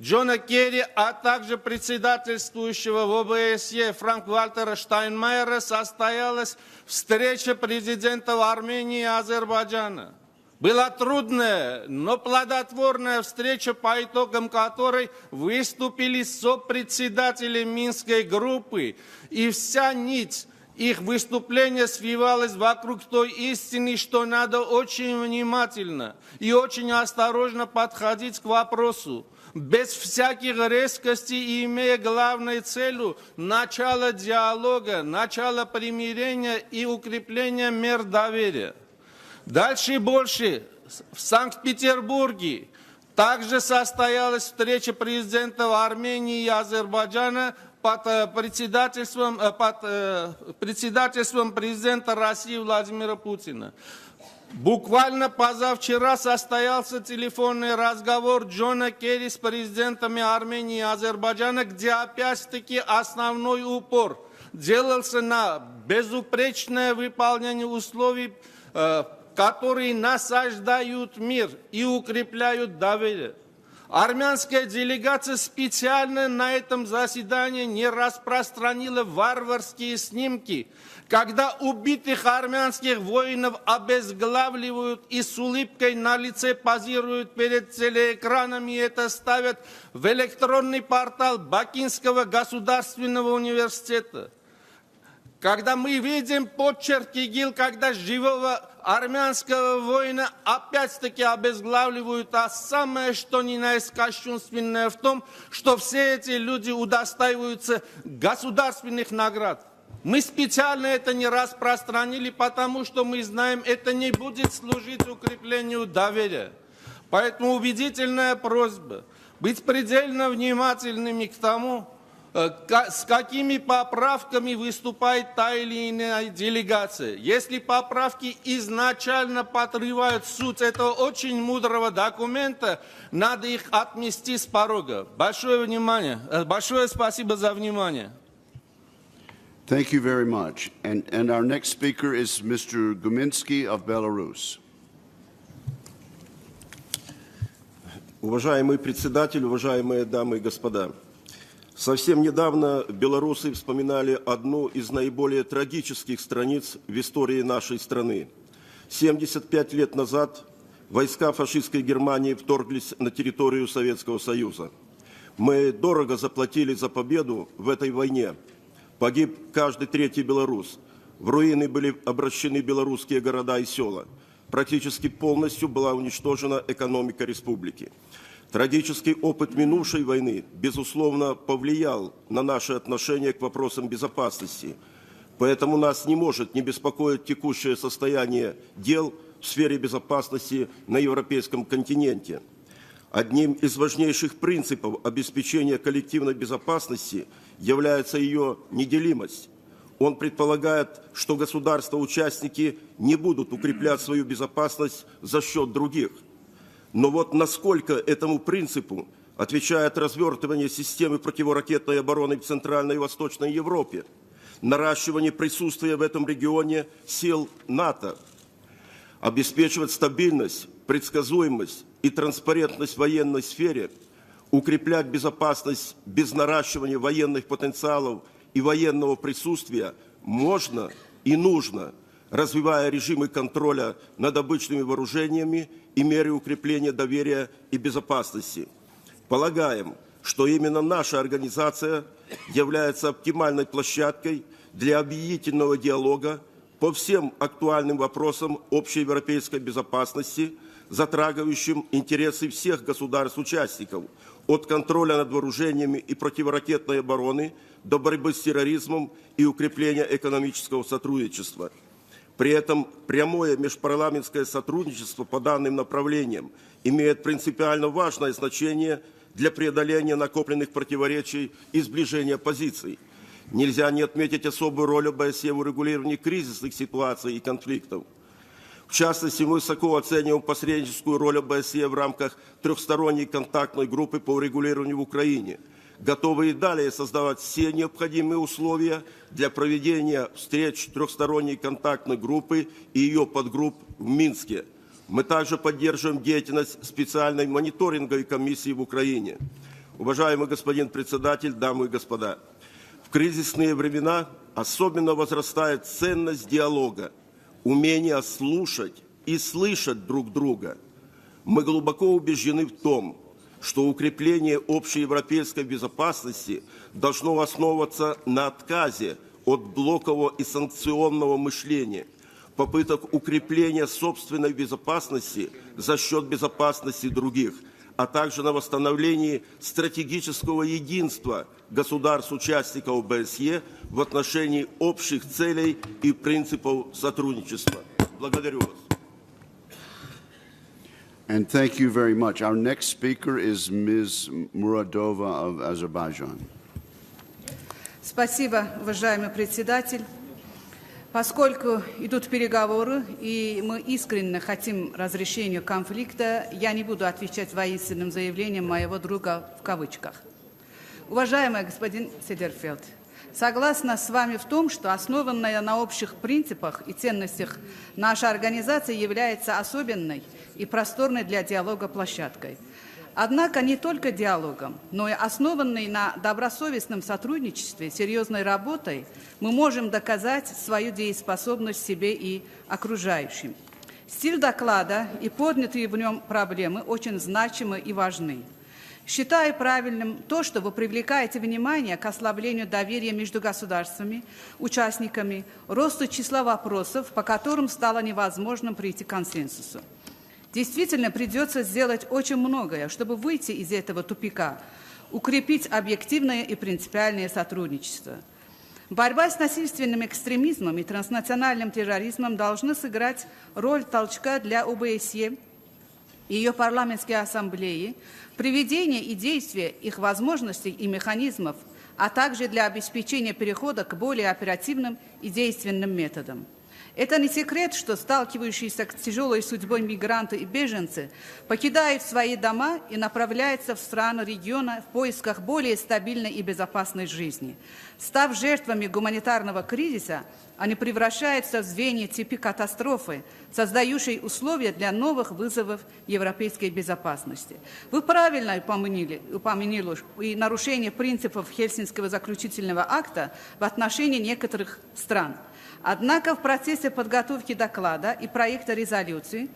[SPEAKER 7] Джона Керри, а также председательствующего в ОБСЕ Франк-Вальтера Штайнмайера состоялась встреча президентов Армении и Азербайджана. Была трудная, но плодотворная встреча, по итогам которой выступили сопредседатели Минской группы, и вся нить их выступления свивалась вокруг той истины, что надо очень внимательно и очень осторожно подходить к вопросу, без всяких резкостей и имея главной целью начало диалога, начало примирения и укрепления мер доверия. Дальше и больше. В Санкт-Петербурге также состоялась встреча президентов Армении и Азербайджана под председательством президента России Владимира Путина. Буквально позавчера состоялся телефонный разговор Джона Керри с президентами Армении и Азербайджана, где опять-таки основной упор делался на безупречное выполнение условий, которые насаждают мир и укрепляют доверие. Армянская делегация специально на этом заседании не распространила варварские снимки, когда убитых армянских воинов обезглавливают и с улыбкой на лице позируют перед телеэкранами, и это ставят в электронный портал Бакинского государственного университета. Когда мы видим почерк ИГИЛ, когда живого армянского воина опять-таки обезглавливают, а самое что ни на есть кощунственное в том, что все эти люди удостаиваются государственных наград. Мы специально это не распространили, потому что мы знаем, это не будет служить укреплению доверия. Поэтому убедительная просьба быть предельно внимательными к тому, с какими поправками выступает та или иная делегация. Если поправки изначально подрывают суть этого очень мудрого документа, надо их отмести с порога. Большое спасибо за внимание.
[SPEAKER 1] Thank you very much. And our next speaker is Mr. Guminsky of Belarus.
[SPEAKER 8] Уважаемый председатель, уважаемые дамы и господа, совсем недавно белорусы вспоминали одну из наиболее трагических страниц в истории нашей страны. 75 лет назад войска фашистской Германии вторглись на территорию Советского Союза. Мы дорого заплатили за победу в этой войне. Погиб каждый третий белорус. В руины были обращены белорусские города и села. Практически полностью была уничтожена экономика республики. Трагический опыт минувшей войны, безусловно, повлиял на наши отношения к вопросам безопасности. Поэтому нас не может не беспокоить текущее состояние дел в сфере безопасности на европейском континенте. Одним из важнейших принципов обеспечения коллективной безопасности является ее неделимость. Он предполагает, что государства-участники не будут укреплять свою безопасность за счет других. Но вот насколько этому принципу отвечает развертывание системы противоракетной обороны в Центральной и Восточной Европе, наращивание присутствия в этом регионе сил НАТО, обеспечивать стабильность, предсказуемость и транспарентность в военной сфере, укреплять безопасность без наращивания военных потенциалов и военного присутствия можно и нужно, развивая режимы контроля над обычными вооружениями и меры укрепления доверия и безопасности. Полагаем, что именно наша организация является оптимальной площадкой для объединительного диалога по всем актуальным вопросам общеевропейской безопасности, затрагивающим интересы всех государств-участников, от контроля над вооружениями и противоракетной обороны до борьбы с терроризмом и укрепления экономического сотрудничества. При этом прямое межпарламентское сотрудничество по данным направлениям имеет принципиально важное значение для преодоления накопленных противоречий и сближения позиций. Нельзя не отметить особую роль ОБСЕ в урегулировании кризисных ситуаций и конфликтов. В частности, мы высоко оцениваем посредническую роль ОБСЕ в рамках трехсторонней контактной группы по урегулированию в Украине, готовы и далее создавать все необходимые условия для проведения встреч трехсторонней контактной группы и ее подгрупп в Минске. Мы также поддерживаем деятельность специальной мониторинговой комиссии в Украине. Уважаемый господин председатель, дамы и господа, в кризисные времена особенно возрастает ценность диалога, умение слушать и слышать друг друга. Мы глубоко убеждены в том, что укрепление общеевропейской безопасности должно основываться на отказе от блокового и санкционного мышления, попыток укрепления собственной безопасности за счет безопасности других, а также на восстановлении стратегического единства государств-участников ОБСЕ в отношении общих целей и принципов сотрудничества. Благодарю вас.
[SPEAKER 1] And thank you very much. Our next speaker is Ms. Muradova of Azerbaijan.
[SPEAKER 9] Спасибо, уважаемый председатель. Поскольку идут переговоры, и мы искренне хотим разрешения конфликта, я не буду отвечать воинственным заявлениям моего друга в кавычках. Уважаемый господин Седерфельд, согласна с вами в том, что основанная на общих принципах и ценностях наша организация является особенной и просторной для диалога площадкой. Однако не только диалогом, но и основанной на добросовестном сотрудничестве, серьезной работой, мы можем доказать свою дееспособность себе и окружающим. Стиль доклада и поднятые в нем проблемы очень значимы и важны. Считаю правильным то, что вы привлекаете внимание к ослаблению доверия между государствами, участниками, росту числа вопросов, по которым стало невозможным прийти к консенсусу. Действительно, придется сделать очень многое, чтобы выйти из этого тупика, укрепить объективное и принципиальное сотрудничество. Борьба с насильственным экстремизмом и транснациональным терроризмом должны сыграть роль толчка для ОБСЕ и ее парламентской ассамблеи, приведения и действия их возможностей и механизмов, а также для обеспечения перехода к более оперативным и действенным методам. Это не секрет, что сталкивающиеся с тяжелой судьбой мигранты и беженцы покидают свои дома и направляются в страны региона в поисках более стабильной и безопасной жизни. Став жертвами гуманитарного кризиса, они превращаются в звенья цепи катастрофы, создающей условия для новых вызовов европейской безопасности. Вы правильно упомянули и нарушение принципов Хельсинского заключительного акта в отношении некоторых стран. Однако в процессе подготовки доклада и проекта резолюции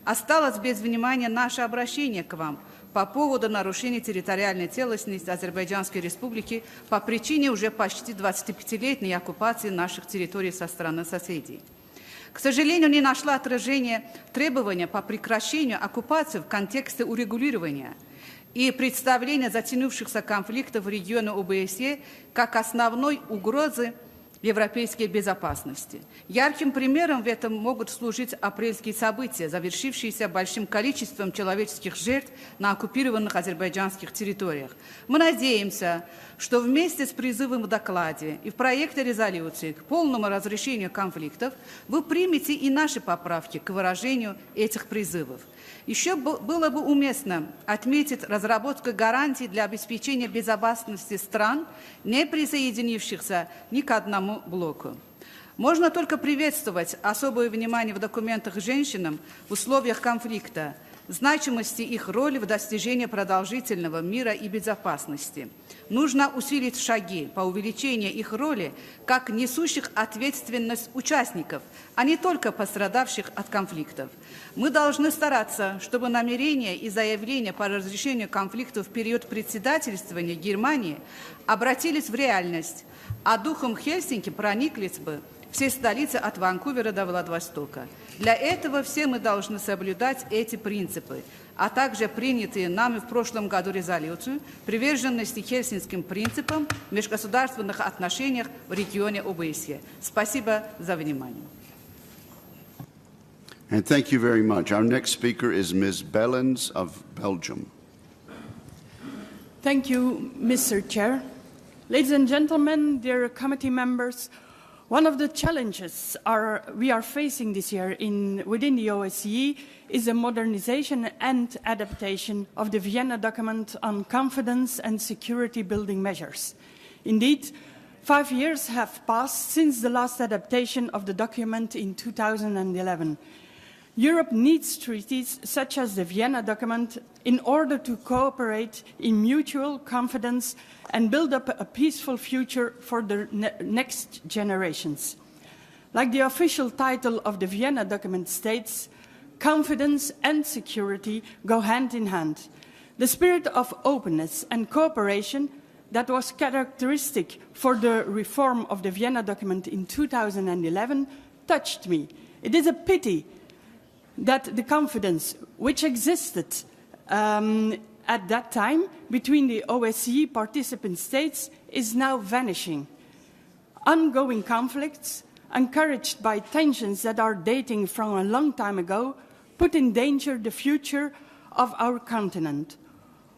[SPEAKER 9] осталось без внимания наше обращение к вам по поводу нарушения территориальной целостности Азербайджанской Республики по причине уже почти 25-летней оккупации наших территорий со стороны соседей. К сожалению, не нашла отражения требования по прекращению оккупации в контексте урегулирования и представления затянувшихся конфликтов в регионе ОБСЕ как основной угрозы европейской безопасности. Ярким примером в этом могут служить апрельские события, завершившиеся большим количеством человеческих жертв на оккупированных азербайджанских территориях. Мы надеемся, что вместе с призывом в докладе и в проекте резолюции к полному разрешению конфликтов вы примете и наши поправки к выражению этих призывов. Еще было бы уместно отметить разработку гарантий для обеспечения безопасности стран, не присоединившихся ни к одному блоку. Можно только приветствовать особое внимание в документах женщинам в условиях конфликта, значимости их роли в достижении продолжительного мира и безопасности. Нужно усилить шаги по увеличению их роли как несущих ответственность участников, а не только пострадавших от конфликтов. Мы должны стараться, чтобы намерения и заявления по разрешению конфликтов в период председательствования Германии обратились в реальность, а духом Хельсинки прониклись бы все столицы от Ванкувера до Владивостока. Для этого все мы должны соблюдать эти принципы, а также принятые нами в прошлом году резолюцию приверженности хельсинским принципам в межгосударственных отношениях в регионе ОБСЕ. Спасибо за внимание.
[SPEAKER 1] And thank you very much. Our next speaker is Ms. Bellens of Belgium.
[SPEAKER 10] Thank you, Mr. Chair. Ladies and gentlemen, dear committee members, One of the challenges we are facing this year within the OSCE is the modernization and adaptation of the Vienna document on confidence and security building measures. Indeed, 5 years have passed since the last adaptation of the document in 2011. Europe needs treaties such as the Vienna document in order to cooperate in mutual confidence and build up a peaceful future for the next generations. Like the official title of the Vienna document states, confidence and security go hand in hand. The spirit of openness and cooperation that was characteristic for the reform of the Vienna document in 2011 touched me. It is a pity that the confidence which existed at that time between the OSCE participant states is now vanishing. Ongoing conflicts, encouraged by tensions that are dating from a long time ago, put in danger the future of our continent.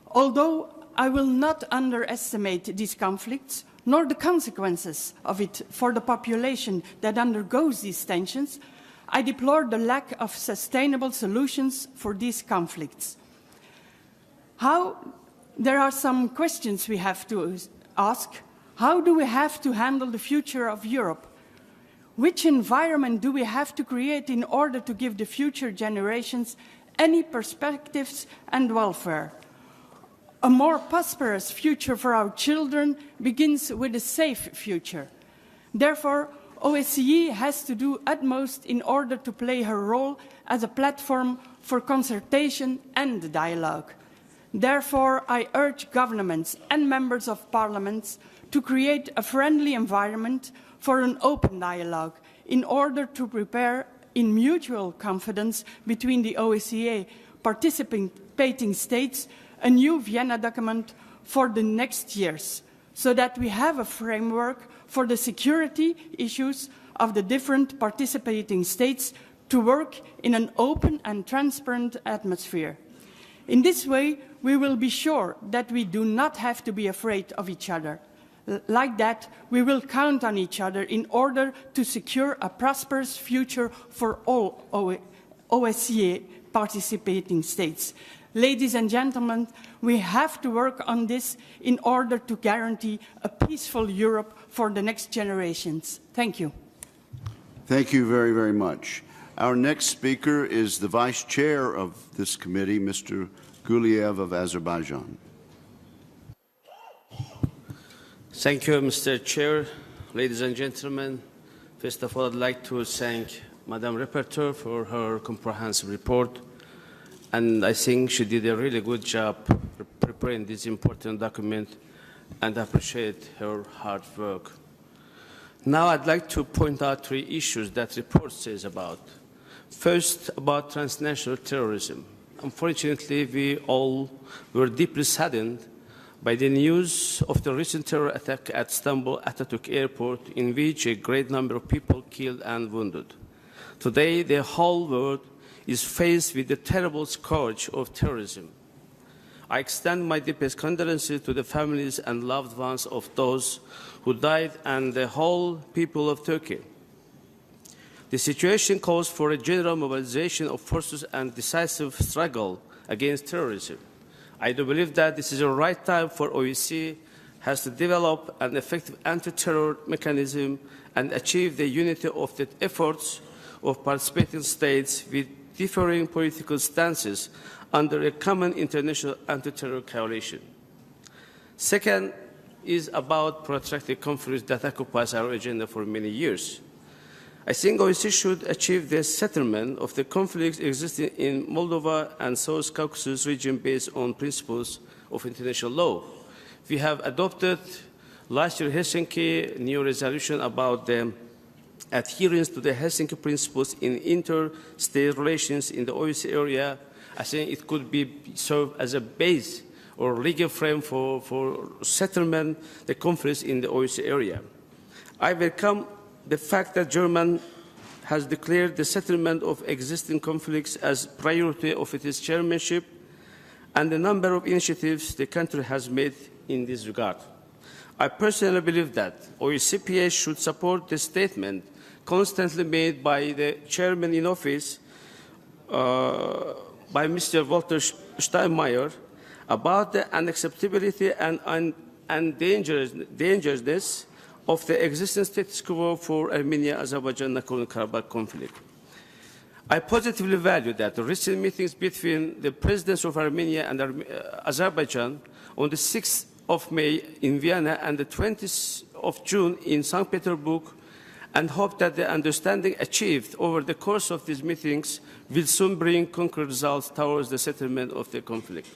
[SPEAKER 10] Although I will not underestimate these conflicts, nor the consequences of it for the population that undergoes these tensions, I deplore the lack of sustainable solutions for these conflicts. There are some questions we have to ask. How do we have to handle the future of Europe? Which environment do we have to create in order to give the future generations any perspectives and welfare? A more prosperous future for our children begins with a safe future. Therefore, OSCE has to do utmost in order to play her role as a platform for consultation and dialogue. Therefore, I urge governments and members of parliaments to create a friendly environment for an open dialogue in order to prepare in mutual confidence between the OSCE participating states a new Vienna document for the next years, so that we have a framework for the security issues of the different participating states to work in an open and transparent atmosphere. In this way, we will be sure that we do not have to be afraid of each other. Like that, we will count on each other in order to secure a prosperous future for all OSCE participating states. Ladies and gentlemen, we have to work on this in order to guarantee a peaceful Europe for the next generations. Thank you.
[SPEAKER 1] Thank you very, very much. Our next speaker is the Vice Chair of this committee, Mr. Guliev of Azerbaijan.
[SPEAKER 11] Thank you, Mr. Chair. Ladies and gentlemen, first of all, I'd like to thank Madam Rapporteur for her comprehensive report. And I think she did a really good job preparing this important document, and I appreciate her hard work. Now I'd like to point out 3 issues that the report says about. First, about transnational terrorism. Unfortunately, we all were deeply saddened by the news of the recent terror attack at Istanbul Atatürk Airport, in which a great number of people killed and wounded. Today, the whole world is faced with the terrible scourge of terrorism. I extend my deepest condolences to the families and loved ones of those who died and the whole people of Turkey. The situation calls for a general mobilization of forces and decisive struggle against terrorism. I do believe that this is the right time for OSCE has to develop an effective anti-terror mechanism and achieve the unity of the efforts of participating states with differing political stances under a common international anti-terror coalition. Second is about protracted conflicts that occupies our agenda for many years. I think OSCE should achieve the settlement of the conflicts existing in Moldova and South Caucasus region based on principles of international law. We have adopted last year Helsinki new resolution about the adherence to the Helsinki principles in interstate relations in the OSCE area. I think it could serve as a base or legal frame for settlement the conflicts in the OSCE area. I welcome the fact that Germany has declared the settlement of existing conflicts as priority of its chairmanship and the number of initiatives the country has made in this regard. I personally believe that OECPA should support the statement constantly made by the chairman in office, by Mr. Walter Steinmeier, about the unacceptability and dangerousness of the existing status quo for Armenia-Azerbaijan Nagorno-Karabakh conflict. I positively value that the recent meetings between the presidents of Armenia and Azerbaijan on the 6th of May in Vienna and the 20th of June in St. Petersburg, and hope that the understanding achieved over the course of these meetings will soon bring concrete results towards the settlement of the conflict.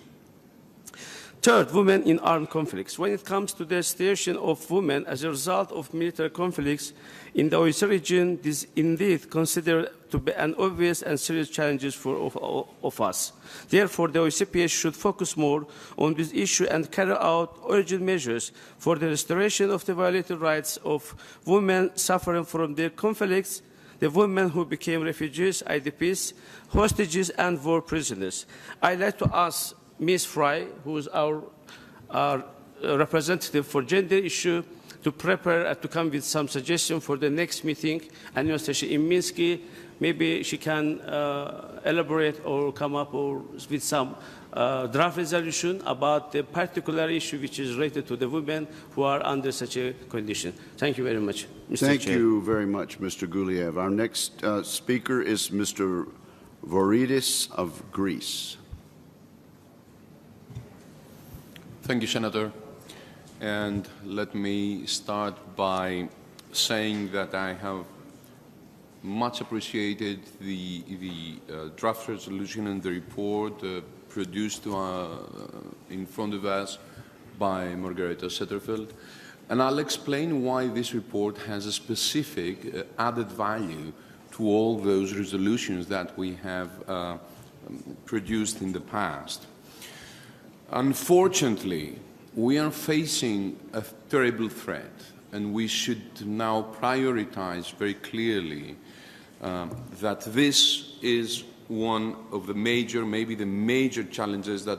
[SPEAKER 11] Third, women in armed conflicts. When it comes to the situation of women as a result of military conflicts in the OSCE region, this is indeed considered to be an obvious and serious challenge for all of us. Therefore, the OSCE should focus more on this issue and carry out urgent measures for the restoration of the violated rights of women suffering from their conflicts, the women who became refugees, IDPs, hostages, and war prisoners. I'd like to ask Ms. Fry, who is our representative for gender issue, to prepare to come with some suggestions for the next meeting, annual session in Minsk. Maybe she can elaborate or come up with some draft resolution about the particular issue which is related to the women who are under such a condition. Thank you very much, Mr. Chair.
[SPEAKER 1] Thank you very much, Mr. Guliev. Our next speaker is Mr. Voridis of Greece.
[SPEAKER 12] Thank you, Senator. And let me start by saying that I have much appreciated the draft resolution and the report produced in front of us by Margareta Setterfeld. And I'll explain why this report has a specific added value to all those resolutions that we have produced in the past. Unfortunately, we are facing a terrible threat, and we should now prioritize very clearly that this is one of the major, maybe the major challenges that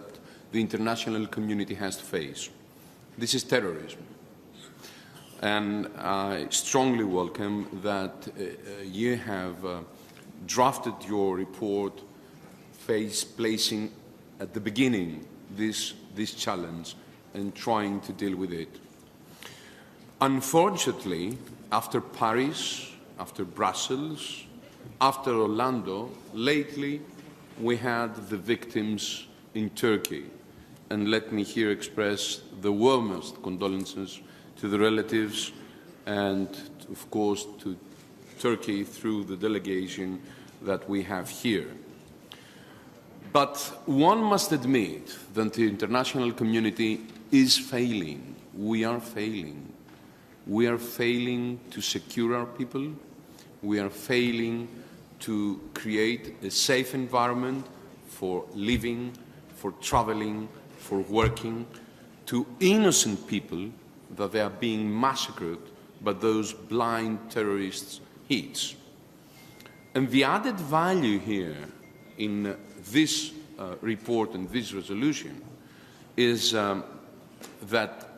[SPEAKER 12] the international community has to face. This is terrorism. And I strongly welcome that you have drafted your report placing at the beginning this challenge and trying to deal with it. Unfortunately, after Paris, after Brussels, after Orlando, lately we had the victims in Turkey. And let me here express the warmest condolences to the relatives and, of course, to Turkey through the delegation that we have here. But one must admit that the international community is failing. We are failing. We are failing to secure our people. We are failing to create a safe environment for living, for traveling, for working, to innocent people that they are being massacred by those blind terrorist hits. And the added value here in this report and this resolution is that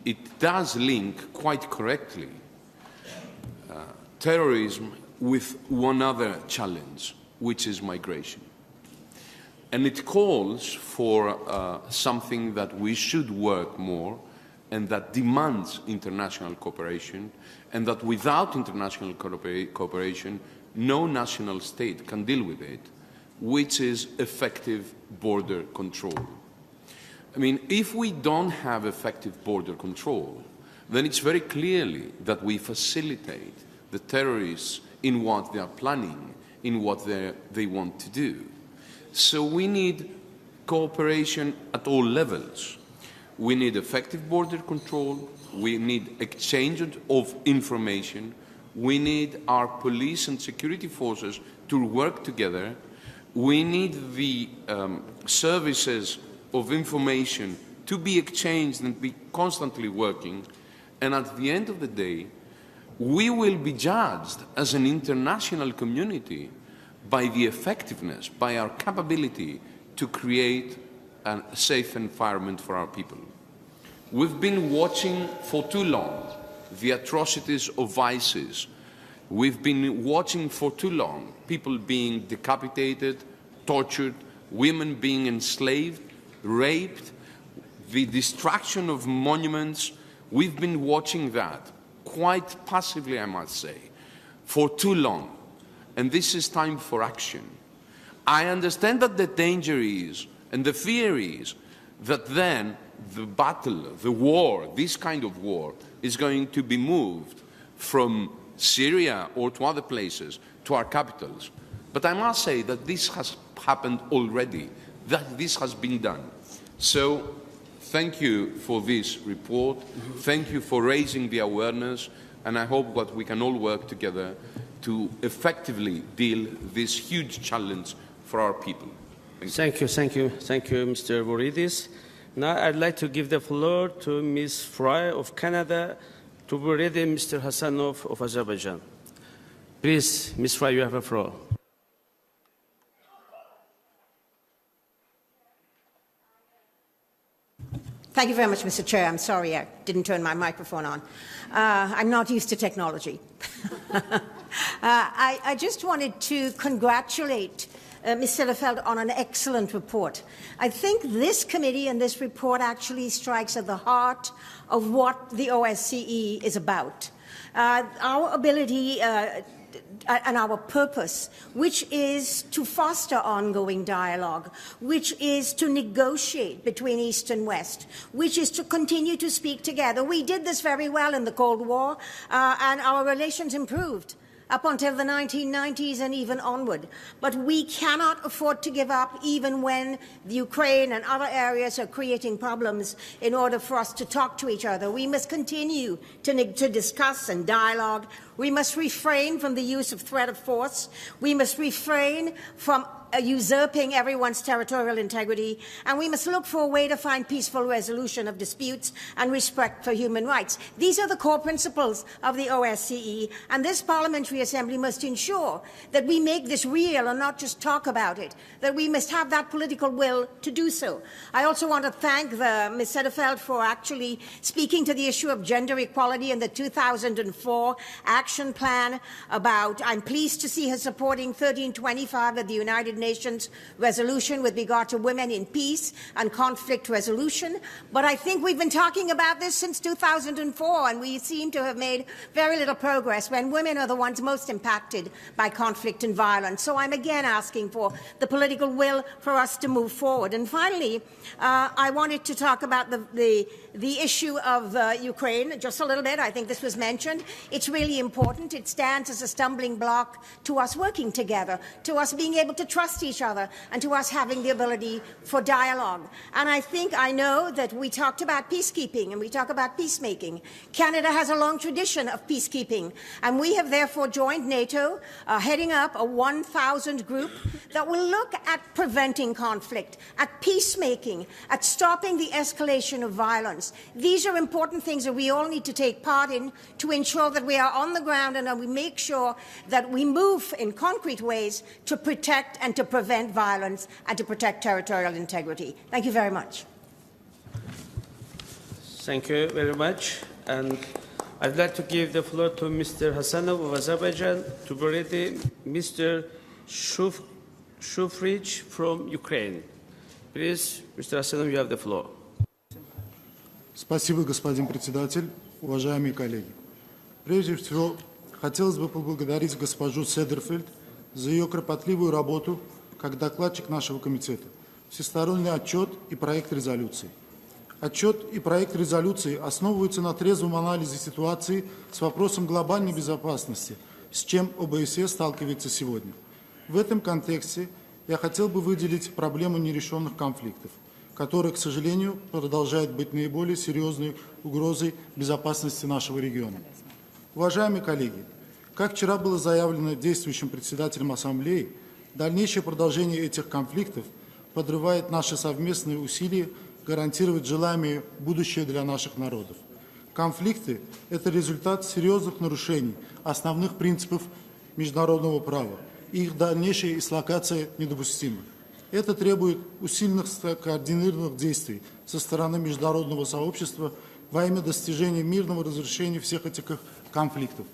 [SPEAKER 12] it does link quite correctly terrorism with one other challenge, which is migration. And it calls for something that we should work more and that demands international cooperation, and that without international cooperation, no national state can deal with it, which is effective border control. I mean, if we don't have effective border control, then it's very clearly that we facilitate the terrorists in what they are planning, in what they want to do. So we need cooperation at all levels. We need effective border control, we need exchange of information, we need our police and security forces to work together, we need the services of information to be exchanged and be constantly working, and at the end of the day, we will be judged as an international community by the effectiveness, by our capability to create a safe environment for our people. We've been watching for too long the atrocities of ISIS. We've been watching for too long people being decapitated, tortured, women being enslaved, raped, the destruction of monuments. We've been watching that quite passively, I must say, for too long. And this is time for action. I understand that the danger is, and the fear is, that then the battle, the war, this kind of war, is going to be moved from Syria or to other places to our capitals. But I must say that this has happened already, that this has been done. So thank you for this report. Thank you for raising the awareness, and I hope that we can all work together to effectively deal with this huge challenge for our people.
[SPEAKER 11] Thank you, Mr. Voridis. Now I'd like to give the floor to Ms. Fry of Canada, to Buridi Mr. Hassanov of Azerbaijan. Please, Ms. Fry, you have the floor.
[SPEAKER 13] Thank you very much, Mr. Chair. I'm sorry I didn't turn my microphone on. I'm not used to technology. I just wanted to congratulate Ms. Sederfeld on an excellent report. I think this committee and this report actually strikes at the heart of what the OSCE is about. Our ability and our purpose, which is to foster ongoing dialogue, which is to negotiate between East and West, which is to continue to speak together. We did this very well in the Cold War, and our relations improved up until the 1990s and even onward. But we cannot afford to give up even when the Ukraine and other areas are creating problems in order for us to talk to each other. We must continue to discuss and dialogue. We must refrain from the use of threat of force. We must refrain from usurping everyone's territorial integrity, and we must look for a way to find peaceful resolution of disputes and respect for human rights. These are the core principles of the OSCE, and this Parliamentary Assembly must ensure that we make this real and not just talk about it, that we must have that political will to do so. I also want to thank Ms. Sederfeld for actually speaking to the issue of gender equality in the 2004 Action Plan about, I'm pleased to see her supporting 1325 of the United Nations resolution with regard to women in peace and conflict resolution. But I think we've been talking about this since 2004, and we seem to have made very little progress when women are the ones most impacted by conflict and violence. So I'm again asking for the political will for us to move forward. And finally, I wanted to talk about the issue of Ukraine just a little bit. I think this was mentioned. It's really important. It stands as a stumbling block to us working together, to us being able to trust each other, and to us having the ability for dialogue. And I know that we talked about peacekeeping and we talk about peacemaking. Canada has a long tradition of peacekeeping, and we have therefore joined NATO, heading up a 1,000 group that will look at preventing conflict, at peacemaking, at stopping the escalation of violence. These are important things that we all need to take part in to ensure that we are on the ground and that we make sure that we move in concrete ways to protect and to prevent violence and to protect territorial integrity. Thank you very much.
[SPEAKER 11] Thank you very much. And I'd like to give the floor to Mr. Hassanov of Azerbaijan, to Buridi Mr. Shufrich from Ukraine. Please, Mr. Hassanov, you have the floor.
[SPEAKER 14] Спасибо, господин председатель, уважаемые коллеги. Прежде всего, хотелось бы поблагодарить госпожу Седерфельд за ее кропотливую работу как докладчик нашего комитета, всесторонний отчет и проект резолюции. Отчет и проект резолюции основываются на трезвом анализе ситуации с вопросом глобальной безопасности, с чем ОБСЕ сталкивается сегодня. В этом контексте я хотел бы выделить проблему нерешенных конфликтов, которые, к сожалению, продолжают быть наиболее серьезной угрозой безопасности нашего региона. Уважаемые коллеги, как вчера было заявлено действующим председателем Ассамблеи, дальнейшее продолжение этих конфликтов подрывает наши совместные усилия гарантировать желаемое будущее для наших народов. Конфликты – это результат серьезных нарушений основных принципов международного права, и их дальнейшая дислокация недопустима. Это требует усиленных координированных действий со стороны международного сообщества во имя достижения мирного разрешения всех этих конфликтов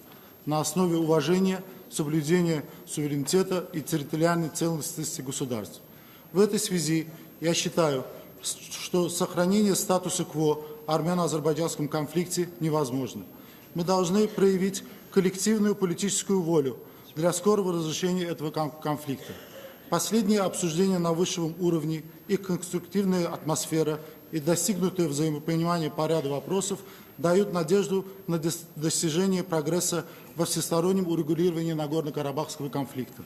[SPEAKER 14] на основе уважения, соблюдения суверенитета и территориальной целостности государств. В этой связи я считаю, что сохранение статуса кво в армяно-азербайджанском конфликте невозможно. Мы должны проявить коллективную политическую волю для скорого разрешения этого конфликта. Последние обсуждения на высшем уровне, их конструктивная атмосфера и достигнутое взаимопонимание по ряду вопросов дают надежду на достижение прогресса во всестороннем урегулировании Нагорно-Карабахского конфликта.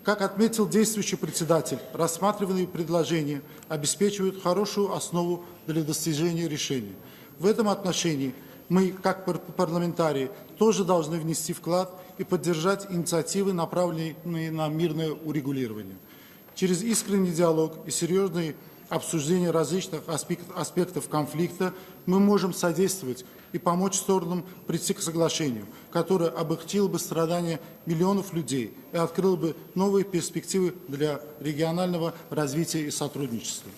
[SPEAKER 14] Как отметил действующий председатель, рассматриваемые предложения обеспечивают хорошую основу для достижения решения. В этом отношении мы, как парламентарии, тоже должны внести вклад и поддержать инициативы, направленные на мирное урегулирование. Через искренний диалог и серьезные обсуждения различных аспектов конфликта мы можем содействовать и помочь сторонам прийти к соглашению, которое облегчило бы страдания миллионов людей и открыло бы новые перспективы для регионального развития и сотрудничества.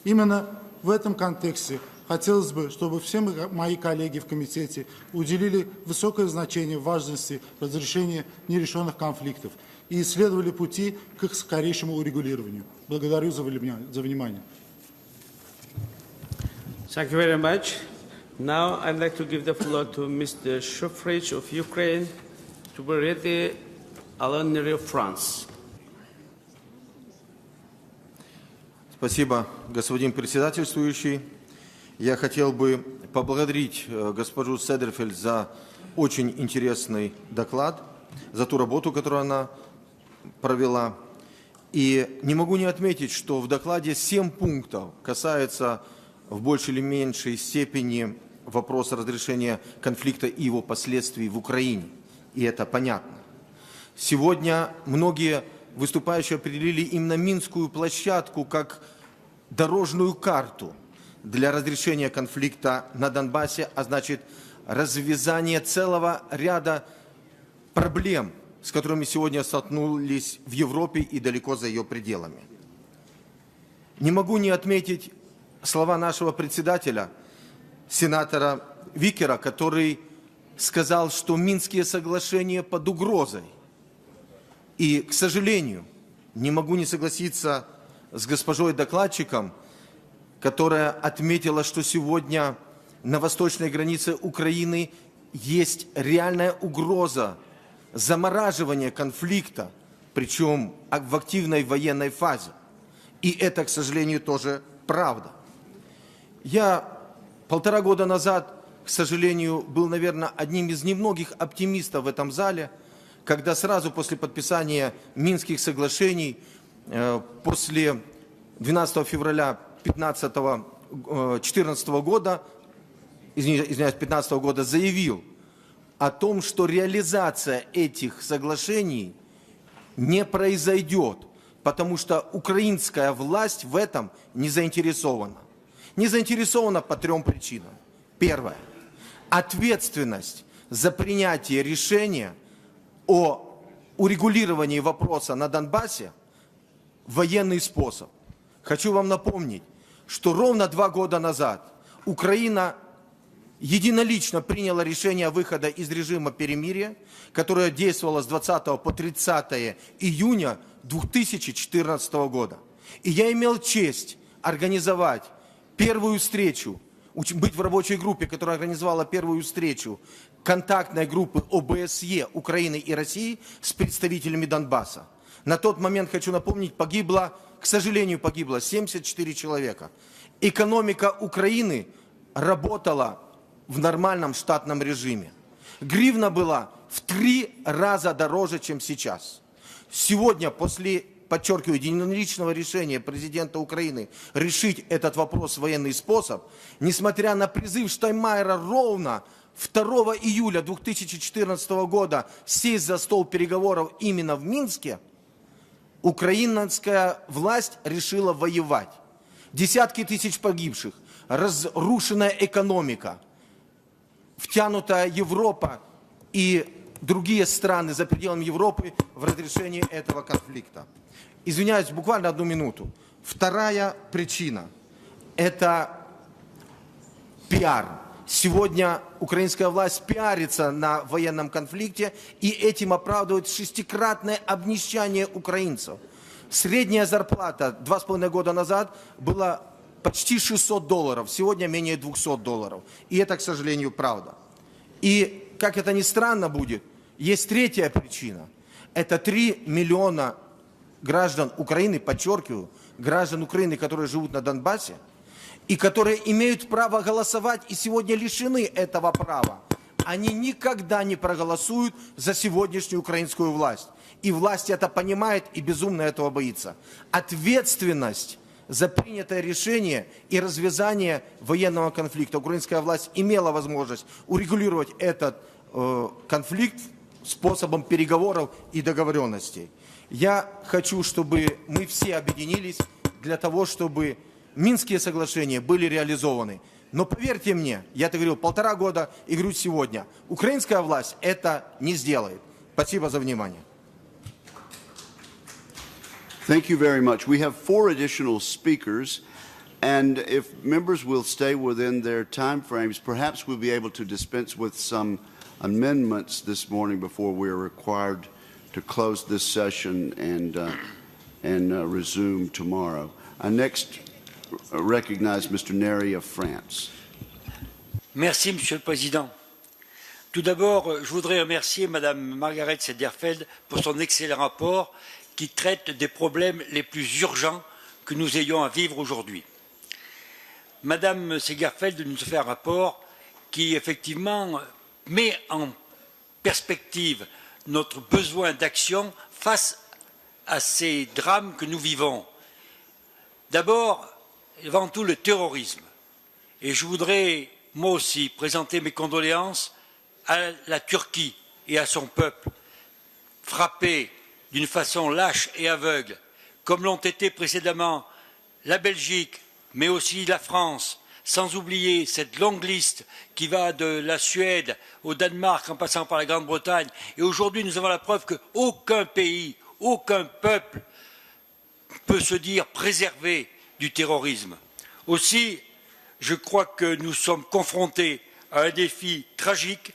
[SPEAKER 14] Именно в этом контексте хотелось бы, чтобы все мои коллеги в комитете уделили высокое значение важности разрешения нерешенных конфликтов и исследовали пути к их скорейшему урегулированию. Благодарю за внимание.
[SPEAKER 11] Thank you very much. Now I'd like to give the floor to Mr. Shufrich of Ukraine, to be ready, Alain of France.
[SPEAKER 15] Спасибо, господин председательствующий. Я хотел бы поблагодарить госпожу Седерфельд за очень интересный доклад, за ту работу, которую она провела. И не могу не отметить, что в докладе 7 пунктов касается в большей или меньшей степени вопроса разрешения конфликта и его последствий в Украине. И это понятно. Сегодня многие выступающие определили именно Минскую площадку как дорожную карту для разрешения конфликта на Донбассе, а значит развязание целого ряда проблем, с которыми сегодня столкнулись в Европе и далеко за ее пределами. Не могу не отметить слова нашего председателя, сенатора Викера, который сказал, что Минские соглашения под угрозой. И, к сожалению, не могу не согласиться с госпожой докладчиком, которая отметила, что сегодня на восточной границе Украины есть реальная угроза замораживания конфликта, причем в активной военной фазе. И это, к сожалению, тоже правда. Я 1,5 года назад, к сожалению, был, наверное, одним из немногих оптимистов в этом зале, когда сразу после подписания Минских соглашений, после 12 февраля 2014 года, извиняюсь, 2015 года, заявил о том, что реализация этих соглашений не произойдет, потому что украинская власть в этом не заинтересована. Не заинтересована по 3 причинам. Первое. Ответственность за принятие решения о урегулировании вопроса на Донбассе – военный способ. Хочу вам напомнить, что ровно 2 года назад Украина единолично приняла решение выхода из режима перемирия, которое действовало с 20 по 30 июня 2014 года. И я имел честь организовать первую встречу, быть в рабочей группе, которая организовала первую встречу контактной группы ОБСЕ Украины и России с представителями Донбасса. На тот момент, хочу напомнить, к сожалению, погибло 74 человека. Экономика Украины работала в нормальном штатном режиме. Гривна была в 3 раза дороже, чем сейчас. Сегодня, после, подчеркиваю, единоличного решения президента Украины решить этот вопрос в военный способ, несмотря на призыв Штайнмайера ровно 2 июля 2014 года сесть за стол переговоров именно в Минске, украинская власть решила воевать. Десятки тысяч погибших, разрушенная экономика, втянутая Европа и другие страны за пределами Европы в разрешении этого конфликта. Извиняюсь, буквально 1 минуту. Вторая причина – это пиар. Сегодня украинская власть пиарится на военном конфликте и этим оправдывает 6-кратное обнищание украинцев. Средняя зарплата 2,5 года назад была почти $600, сегодня менее $200. И это, к сожалению, правда. И, как это ни странно будет, есть третья причина. Это 3 миллиона граждан Украины, подчеркиваю, граждан Украины, которые живут на Донбассе, и которые имеют право голосовать и сегодня лишены этого права. Они никогда не проголосуют за сегодняшнюю украинскую власть. И власть это понимает и безумно этого боится. Ответственность за принятое решение и развязание военного конфликта. Украинская власть имела возможность урегулировать этот конфликт способом переговоров и договоренностей. Я хочу, чтобы мы все объединились для того, чтобы Минские соглашения были реализованы. Но поверьте мне, я это говорил 1,5 года и говорю сегодня, украинская власть это не сделает. Спасибо за внимание.
[SPEAKER 1] Thank you very much. We have 4 additional speakers, and if members will stay within their time frames, perhaps we'll be able to dispense with some amendments this morning before we're required to close this session and resume tomorrow. I next recognize Mr. Neri of France.
[SPEAKER 16] Merci, Monsieur le Président. Tout d'abord, je voudrais remercier Madame Margaret Sederfeld pour son excellent rapport qui traite des problèmes les plus urgents que nous ayons à vivre aujourd'hui. Madame Sederfeld nous fait un rapport qui, effectivement, met en perspective notre besoin d'action face à ces drames que nous vivons. D'abord, avant tout, le terrorisme. Et je voudrais, moi aussi, présenter mes condoléances à la Turquie et à son peuple, frappé d'une façon lâche et aveugle, comme l'ont été précédemment la Belgique, mais aussi la France, sans oublier cette longue liste qui va de la Suède au Danemark en passant par la Grande-Bretagne. Et aujourd'hui, nous avons la preuve qu'aucun pays, aucun peuple peut se dire préservé du terrorisme. Aussi, je crois que nous sommes confrontés à un défi tragique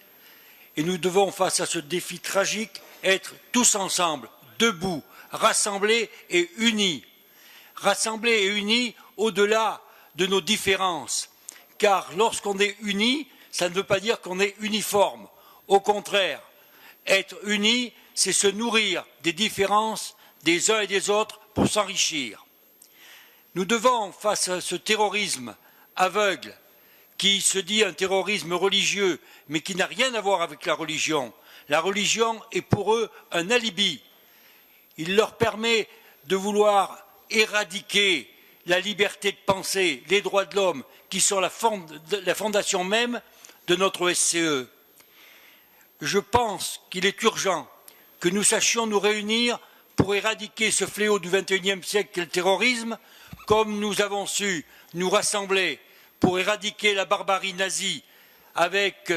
[SPEAKER 16] et nous devons, face à ce défi tragique, être tous ensemble, debout, rassemblés et unis. Rassemblés et unis au-delà de nos différences. Car lorsqu'on est unis, ça ne veut pas dire qu'on est uniforme. Au contraire, être unis, c'est se nourrir des différences des uns et des autres pour s'enrichir. Nous devons, face à ce terrorisme aveugle, qui se dit un terrorisme religieux, mais qui n'a rien à voir avec la religion est pour eux un alibi. Il leur permet de vouloir éradiquer la liberté de penser, les droits de l'homme, qui sont la fondation même de notre OSCE. Je pense qu'il est urgent que nous sachions nous réunir pour éradiquer ce fléau du XXIe siècle qu'est le terrorisme, comme nous avons su nous rassembler pour éradiquer la barbarie nazie avec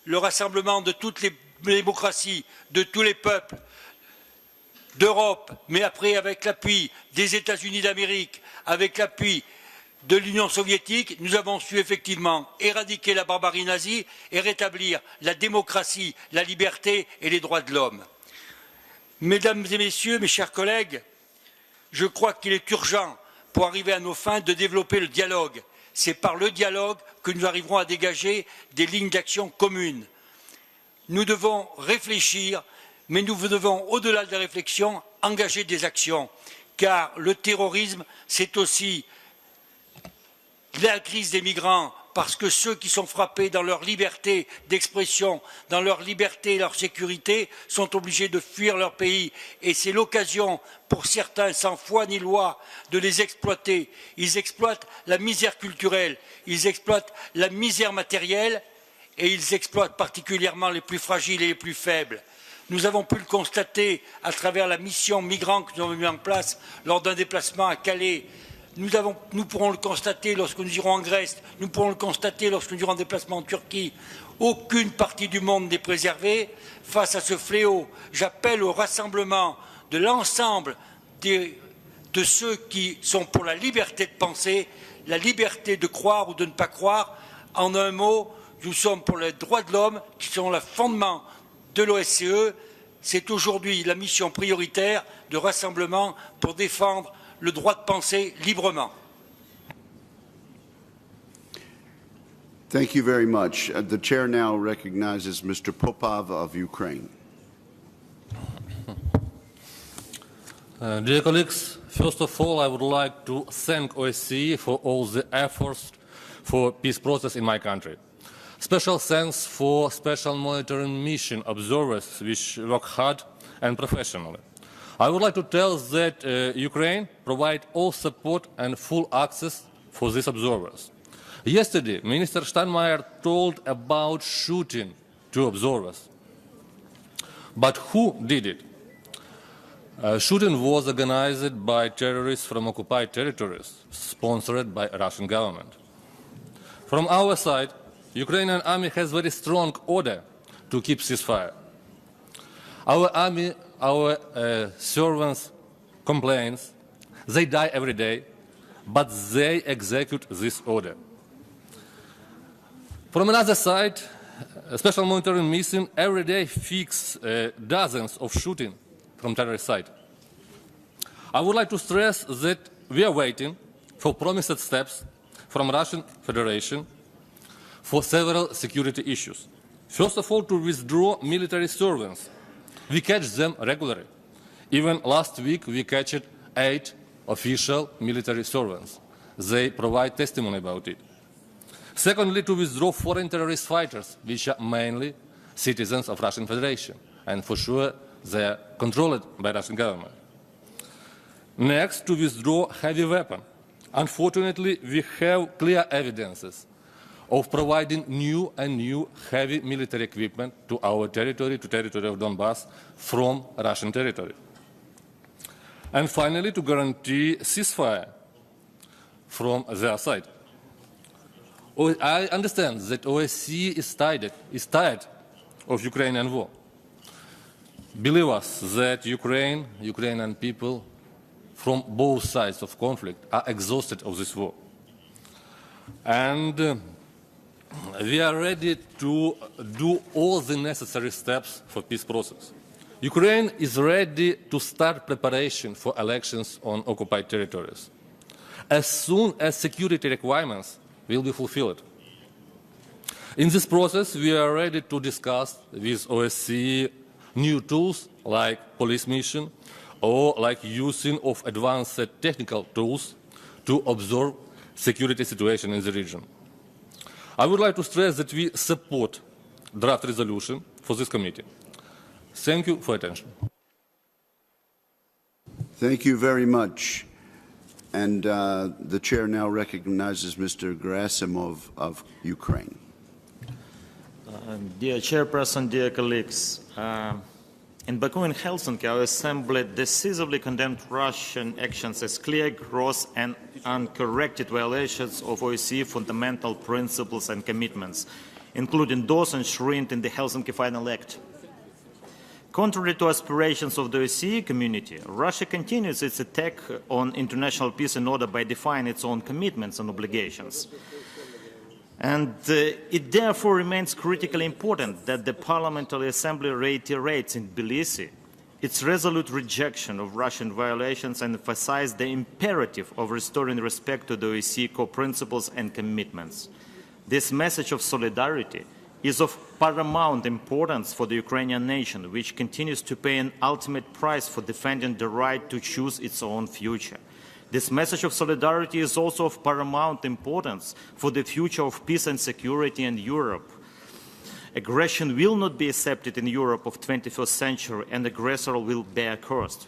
[SPEAKER 16] le rassemblement de toutes les démocraties, de tous les peuples d'Europe, mais après avec l'appui des États-Unis d'Amérique, avec l'appui de l'Union soviétique, nous avons su effectivement éradiquer la barbarie nazie et rétablir la démocratie, la liberté et les droits de l'homme. Mesdames et messieurs, mes chers collègues, je crois qu'il est urgent, pour arriver à nos fins, de développer le dialogue. C'est par le dialogue que nous arriverons à dégager des lignes d'action communes. Nous devons réfléchir, mais nous devons, au-delà de la réflexion, engager des actions. Car le terrorisme, c'est aussi la crise des migrants, parce que ceux qui sont frappés dans leur liberté d'expression, dans leur liberté et leur sécurité, sont obligés de fuir leur pays. Et c'est l'occasion, pour certains sans foi ni loi, de les exploiter. Ils exploitent la misère culturelle, ils exploitent la misère matérielle, et ils exploitent particulièrement les plus fragiles et les plus faibles. Nous avons pu le constater à travers la mission migrants que nous avons mis en place lors d'un déplacement à Calais Nous pourrons le constater lorsque nous irons en Grèce, nous pourrons le constater lorsque nous irons en déplacement en Turquie. Aucune partie du monde n'est préservée face à ce fléau. J'appelle au rassemblement de l'ensemble de ceux qui sont pour la liberté de penser, la liberté de croire ou de ne pas croire. En un mot, nous sommes pour les droits de l'homme qui sont le fondement de l'OSCE. C'est aujourd'hui la mission prioritaire de rassemblement pour défendre le droit de penser librement.
[SPEAKER 1] Thank you very much. The chair now recognizes Mr. Popov of Ukraine.
[SPEAKER 17] Dear colleagues, first of all, I would like to thank OSCE for all the efforts for peace process in my country. Special thanks for special monitoring mission observers which work hard and professionally. I would like to tell that Ukraine provides all support and full access for these observers. Yesterday, Minister Steinmeier told about shooting 2 observers. But who did it? Shooting was organized by terrorists from occupied territories, sponsored by Russian government. From our side, Ukrainian army has very strong order to keep ceasefire. Our army, our servants complains, they die every day, but they execute this order. From another side, a special monitoring mission every day fix dozens of shootings from terrorist side. I would like to stress that we are waiting for promised steps from Russian Federation for several security issues. First of all, to withdraw military servants. We catch them regularly. Even last week, we catched 8 official military servants. They provide testimony about it. Secondly, to withdraw foreign terrorist fighters, which are mainly citizens of Russian Federation, and for sure they are controlled by Russian government. Next, to withdraw heavy weapons. Unfortunately, we have clear evidences of providing new and new heavy military equipment to our territory, to territory of Donbass, from Russian territory. And finally, to guarantee ceasefire from their side. I understand that OSCE is tired of Ukrainian war. Believe us that Ukrainian people from both sides of conflict are exhausted of this war. And we are ready to do all the necessary steps for peace process. Ukraine is ready to start preparation for elections on occupied territories as soon as security requirements will be fulfilled. In this process, we are ready to discuss with OSCE new tools like police mission or like using of advanced technical tools to observe security situation in the region. I would like to stress that we support draft resolution for this committee. Thank you for attention.
[SPEAKER 1] Thank you very much. And the chair now recognizes Mr. Gerasimov of Ukraine.
[SPEAKER 18] Dear Chairperson, dear colleagues, in Baku and Helsinki, our Assembly decisively condemned Russian actions as clear, gross and uncorrected violations of OSCE fundamental principles and commitments, including those enshrined in the Helsinki Final Act. Contrary to aspirations of the OSCE community, Russia continues its attack on international peace and order by defying its own commitments and obligations. And it therefore remains critically important that the Parliamentary Assembly reiterates in Tbilisi its resolute rejection of Russian violations and emphasizes the imperative of restoring respect to the OSCE core principles and commitments. This message of solidarity is of paramount importance for the Ukrainian nation, which continues to pay an ultimate price for defending the right to choose its own future. This message of solidarity is also of paramount importance for the future of peace and security in Europe. Aggression will not be accepted in Europe of the 21st century, and the aggressor will bear cost.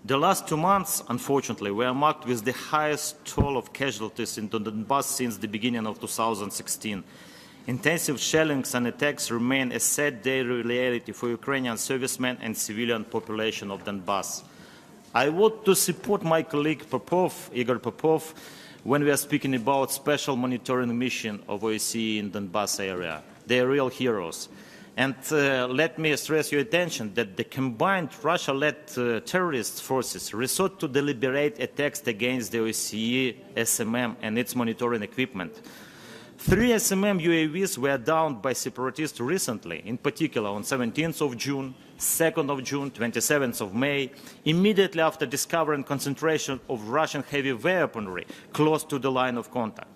[SPEAKER 18] The last 2 months, unfortunately, were marked with the highest toll of casualties in Donbass since the beginning of 2016. Intensive shellings and attacks remain a sad daily reality for Ukrainian servicemen and civilian population of Donbass. I want to support my colleague Popov, Igor Popov, when we are speaking about special monitoring mission of OSCE in Donbass area. They are real heroes. And let me stress your attention that the combined Russia-led terrorist forces resort to deliberate attacks against the OSCE SMM and its monitoring equipment. 3 SMM UAVs were downed by separatists recently, in particular on 17th of June, 2nd of June, 27th of May, immediately after discovering concentration of Russian heavy weaponry close to the line of contact.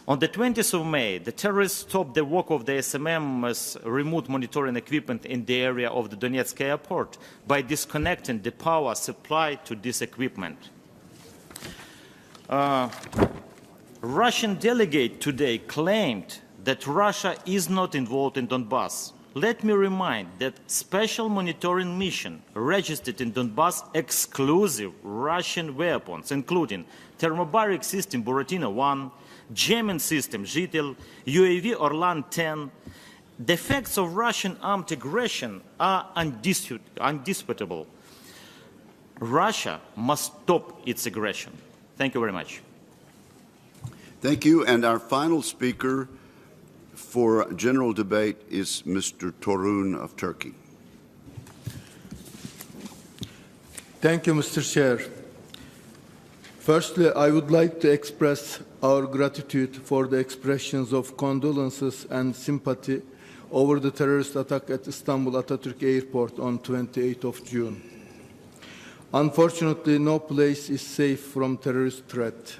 [SPEAKER 18] On the 20th of May, the terrorists stopped the work of the SMM's remote monitoring equipment in the area of the Donetsk airport by disconnecting the power supply to this equipment. Russian delegate today claimed that Russia is not involved in Donbass. Let me remind that special monitoring mission registered in Donbass exclusive Russian weapons, including thermobaric system Buratino 1, jamming system Zhitel, UAV Orlan-10. The facts of Russian armed aggression are undisputable. Russia must stop its aggression. Thank you very much.
[SPEAKER 1] Thank you. And our final speaker for general debate is Mr. Torun of Turkey.
[SPEAKER 19] Thank you, Mr. Chair. Firstly, I would like to express our gratitude for the expressions of condolences and sympathy over the terrorist attack at Istanbul Atatürk Airport on 28th of June. Unfortunately, no place is safe from terrorist threat,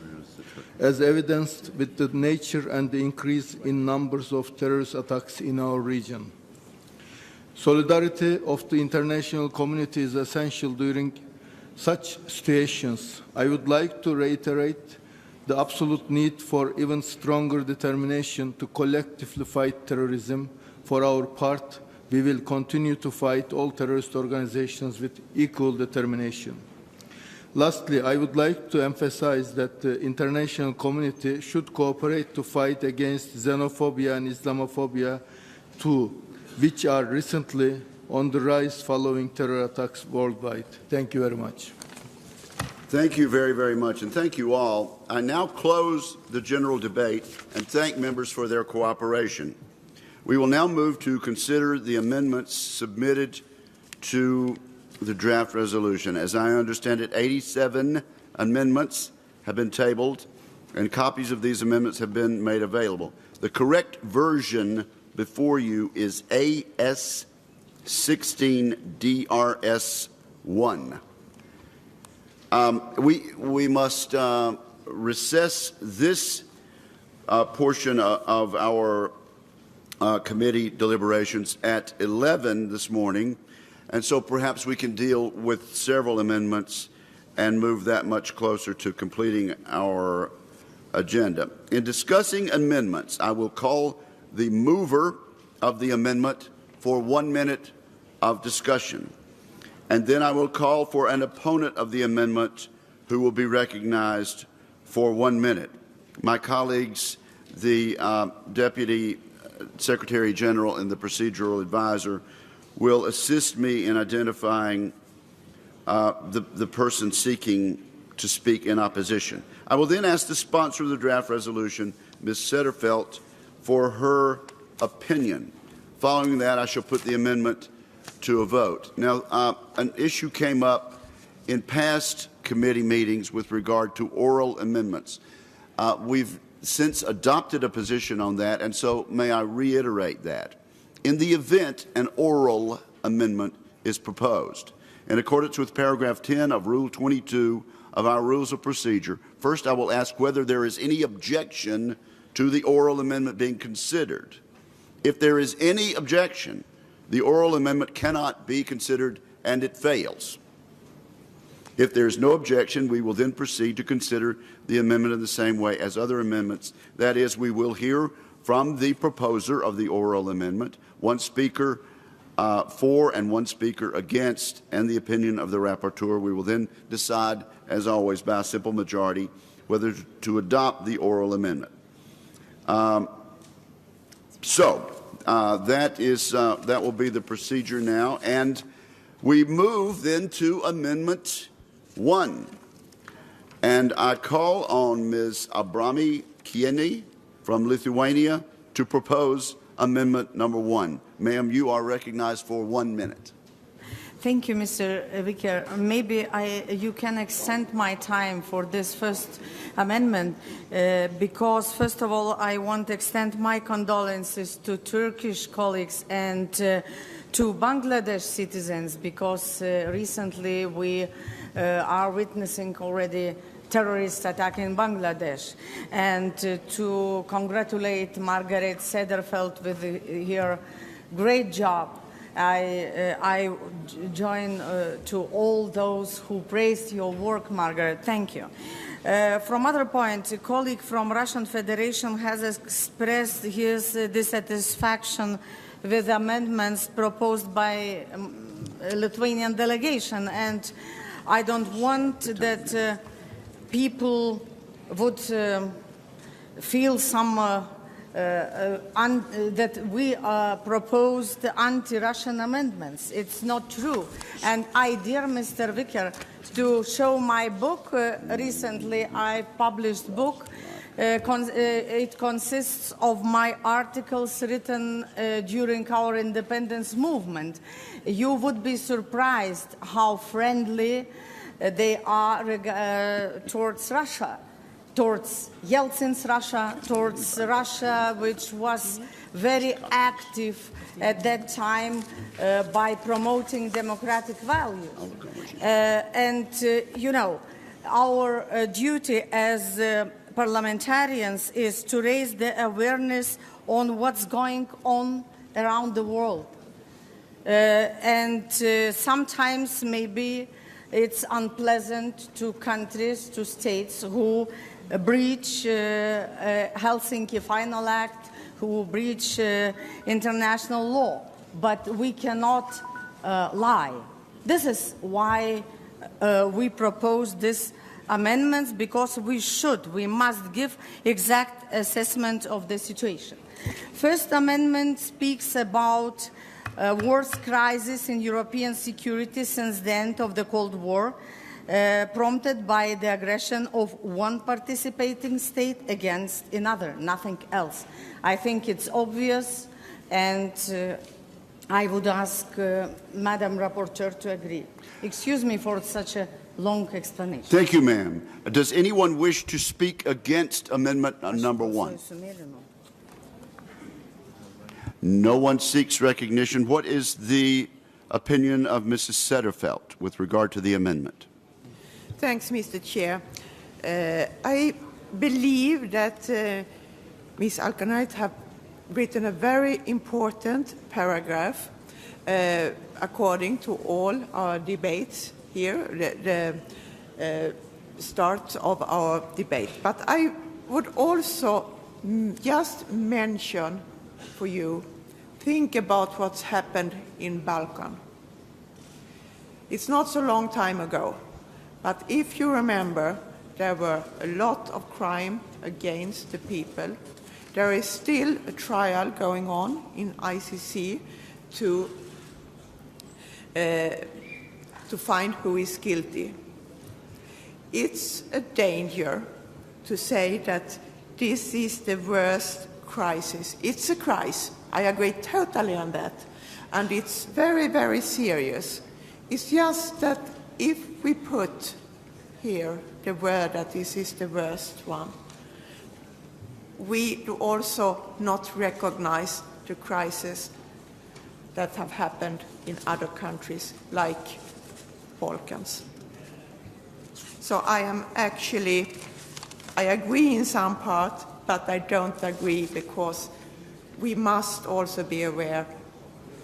[SPEAKER 19] as evidenced with the nature and the increase in numbers of terrorist attacks in our region. Solidarity of the international community is essential during such situations. I would like to reiterate the absolute need for even stronger determination to collectively fight terrorism. For our part, we will continue to fight all terrorist organizations with equal determination. Lastly, I would like to emphasize that the international community should cooperate to fight against xenophobia and Islamophobia too, which are recently on the rise following terror attacks worldwide. Thank you very much.
[SPEAKER 1] Thank you very, very much, and thank you all. I now close the general debate and thank members for their cooperation. We will now move to consider the amendments submitted to the draft resolution. As I understand it, 87 amendments have been tabled, and copies of these amendments have been made available. The correct version before you is AS 16 DRS 1. We must recess this portion of our committee deliberations at 11 this morning, and so perhaps we can deal with several amendments and move that much closer to completing our agenda. In discussing amendments, I will call the mover of the amendment for 1 minute of discussion, and then I will call for an opponent of the amendment who will be recognized for 1 minute. My colleagues, the Deputy Secretary General and the Procedural Advisor, will assist me in identifying the person seeking to speak in opposition. I will then ask the sponsor of the draft resolution, Ms. Sederfeld, for her opinion. Following that, I shall put the amendment to a vote. Now, an issue came up in past committee meetings with regard to oral amendments. We've since adopted a position on that, and so may I reiterate that. In the event an oral amendment is proposed, in accordance with paragraph 10 of Rule 22 of our Rules of Procedure, first I will ask whether there is any objection to the oral amendment being considered. If there is any objection, the oral amendment cannot be considered and it fails. If there is no objection, we will then proceed to consider the amendment in the same way as other amendments. That is, we will hear from the proposer of the oral amendment, one speaker for and one speaker against, and the opinion of the rapporteur. We will then decide, as always, by a simple majority, whether to adopt the oral amendment. That will be the procedure now, and we move then to Amendment 1. And I call on Ms. Abrami Kieni from Lithuania to propose amendment number 1. Ma'am, you are recognized for 1 minute.
[SPEAKER 20] Thank you, Mr. Vicker. Maybe you can extend my time for this first amendment because, first of all, I want to extend my condolences to Turkish colleagues and to Bangladesh citizens because recently we are witnessing already terrorist attack in Bangladesh, and to congratulate Margaret Sederfeld with her great job. I join to all those who praised your work, Margaret. Thank you. From other point, a colleague from Russian Federation has expressed his dissatisfaction with amendments proposed by Lithuanian delegation, and I don't want that people would feel some that we proposed anti-Russian amendments. It's not true. And I dare Mr. Vicker to show my book. Recently, I published a book. It consists of my articles written during our independence movement. You would be surprised how friendly they are towards Russia, towards Yeltsin's Russia, towards Russia, which was very active at that time by promoting democratic values. You know, our duty as parliamentarians is to raise the awareness on what's going on around the world. Sometimes maybe it's unpleasant to countries, to states who breach Helsinki Final Act, who breach international law. But we cannot lie. This is why we propose this amendments, because we must give exact assessment of the situation. First amendment speaks about worst crisis in European security since the end of the Cold War, prompted by the aggression of one participating state against another, nothing else. I think it's obvious, and I would ask Madam Rapporteur to agree. Excuse me for such a long explanation.
[SPEAKER 1] Thank you, ma'am. Does anyone wish to speak against amendment number 1? No one seeks recognition. What is the opinion of Mrs. Sederfeld with regard to the amendment?
[SPEAKER 2] Thanks, Mr. Chair. I believe that Ms. Alkanait have written a very important paragraph according to all our debates here, the start of our debate. But I would also just mention for you, think about what's happened in Balkan. It's not so long time ago, but if you remember, there were a lot of crime against the people. There is still a trial going on in ICC to find who is guilty. It's a danger to say that this is the worst crisis. It's a crisis. I agree totally on that. And it's very, very serious. It's just that if we put here the word that this is the worst one, we do also not recognize the crises that have happened in other countries like Balkans. So I agree in some part, but I don't agree because we must also be aware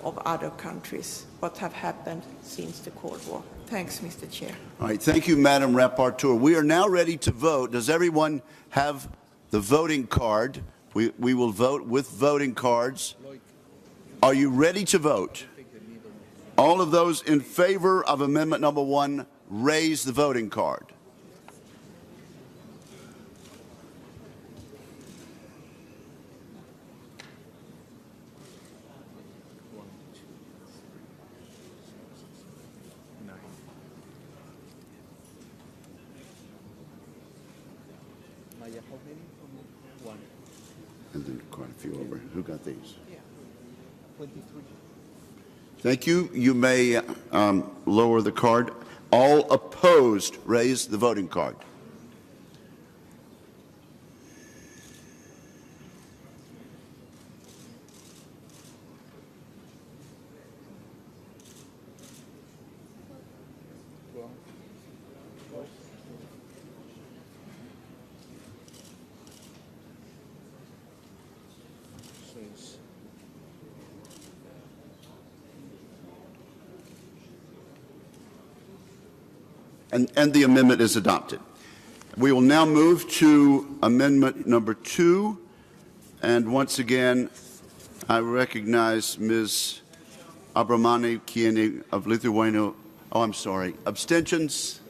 [SPEAKER 2] of other countries, what have happened since the Cold War. Thanks, Mr. Chair.
[SPEAKER 1] All right, thank you, Madam Rapporteur. We are now ready to vote. Does everyone have the voting card? We will vote with voting cards. Are you ready to vote? All of those in favor of amendment number 1, raise the voting card. And then quite a few over. Who got these? Thank you. You may lower the card. All opposed, raise the voting card. And the amendment is adopted. We will now move to amendment number 2. And once again, I recognize Ms. Abramani Kieni of Lithuania. Oh, I'm sorry. Abstentions?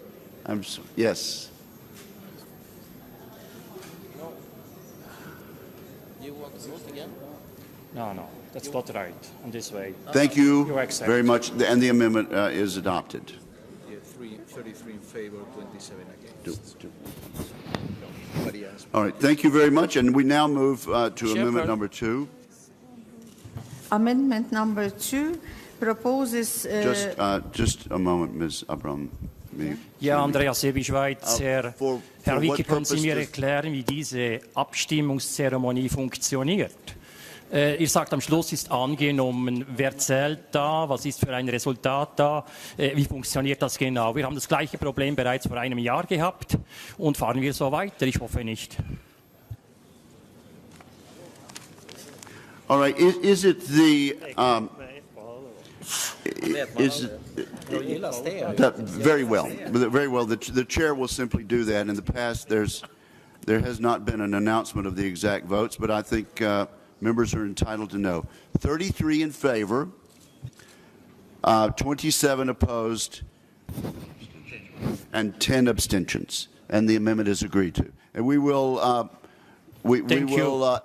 [SPEAKER 1] Yes.
[SPEAKER 21] No, that's not right. On this way.
[SPEAKER 1] Thank you
[SPEAKER 21] You're accepted.
[SPEAKER 1] very much. And the amendment is adopted.
[SPEAKER 22] 33 in favor, 27 against.
[SPEAKER 1] All right. Thank you very much. And we now move to amendment number 2.
[SPEAKER 20] Amendment number 2 proposes...
[SPEAKER 1] Just a moment, Ms. Abram.
[SPEAKER 21] Ja, Andreas Sebi, Schweizer. Herr Wicke, können Sie mir erklären, wie diese Abstimmungszeremonie funktioniert? Ihr sagt, am Schluss ist angenommen, wer zählt da, was ist für ein Resultat da, wie funktioniert das genau? Wir haben das gleiche Problem bereits vor einem Jahr gehabt und fahren wir so weiter? Ich hoffe nicht.
[SPEAKER 1] All right, is it the... very well. Very well. The chair will simply do that. In the past, there has not been an announcement of the exact votes, but I think members are entitled to know. 33 in favor, 27 opposed, and 10 abstentions. And the amendment is agreed to. And we will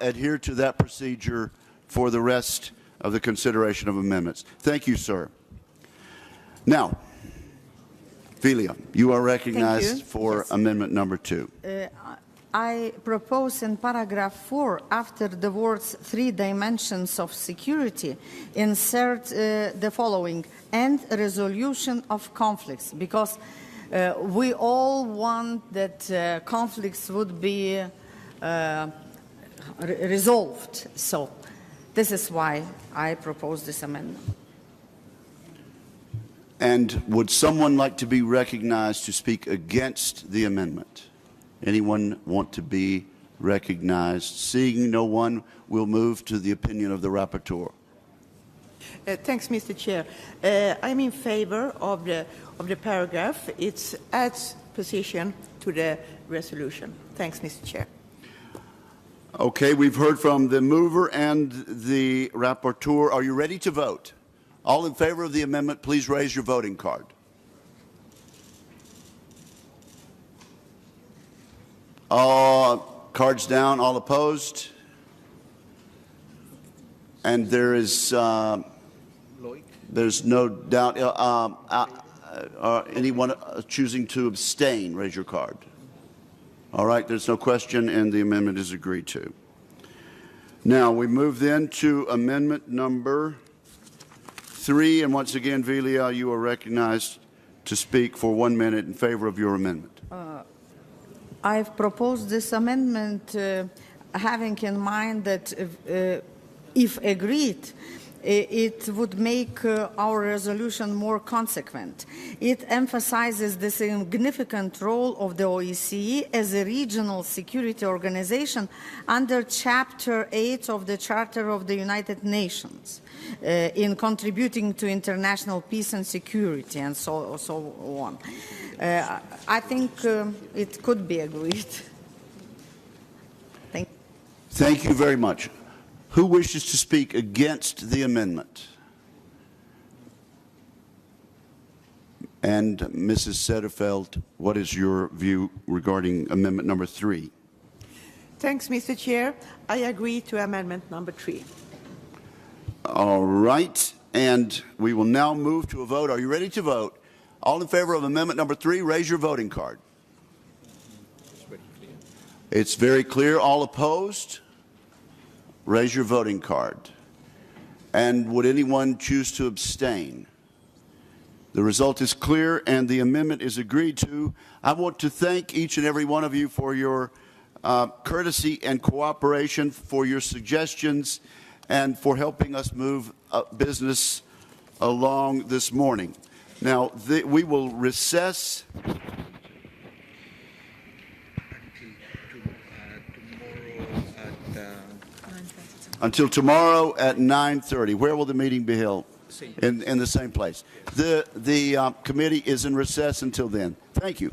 [SPEAKER 1] adhere to that procedure for the rest of the consideration of amendments. Thank you, sir. Now, Velia, you are recognized for amendment number 2.
[SPEAKER 20] I propose in paragraph 4, after the words 3 dimensions of security, insert the following, and resolution of conflicts, because we all want that conflicts would be resolved. So this is why I propose this amendment.
[SPEAKER 1] And would someone like to be recognized to speak against the amendment? Anyone want to be recognized? Seeing no one, we'll move to the opinion of the rapporteur.
[SPEAKER 2] Thanks, Mr. Chair. I'm in favor of the paragraph. It adds position to the resolution. Thanks, Mr. Chair.
[SPEAKER 1] Okay, we've heard from the mover and the rapporteur. Are you ready to vote? All in favor of the amendment, please raise your voting card. Cards down. All opposed? And there's no doubt. Anyone choosing to abstain, raise your card. All right, there's no question, and the amendment is agreed to. Now, we move then to amendment number 3, and once again, Velia, you are recognized to speak for 1 minute in favor of your amendment.
[SPEAKER 20] I've proposed this amendment having in mind that if agreed, it would make our resolution more consequent. It emphasizes the significant role of the OSCE as a regional security organization under Chapter 8 of the Charter of the United Nations in contributing to international peace and security and so on. I think it could be agreed.
[SPEAKER 1] Thank you very much. Who wishes to speak against the amendment? And Mrs. Sederfeld, what is your view regarding amendment number 3?
[SPEAKER 2] Thanks, Mr. Chair. I agree to amendment number 3.
[SPEAKER 1] All right, and we will now move to a vote. Are you ready to vote? All in favor of amendment number 3, raise your voting card. It's very clear. All opposed? Raise your voting card. And would anyone choose to abstain? The result is clear and the amendment is agreed to. I want to thank each and every one of you for your courtesy and cooperation, for your suggestions, and for helping us move business along this morning. Now, we will recess until tomorrow at 9:30. Where will the meeting be held? In the same place. The committee is in recess until then. Thank you.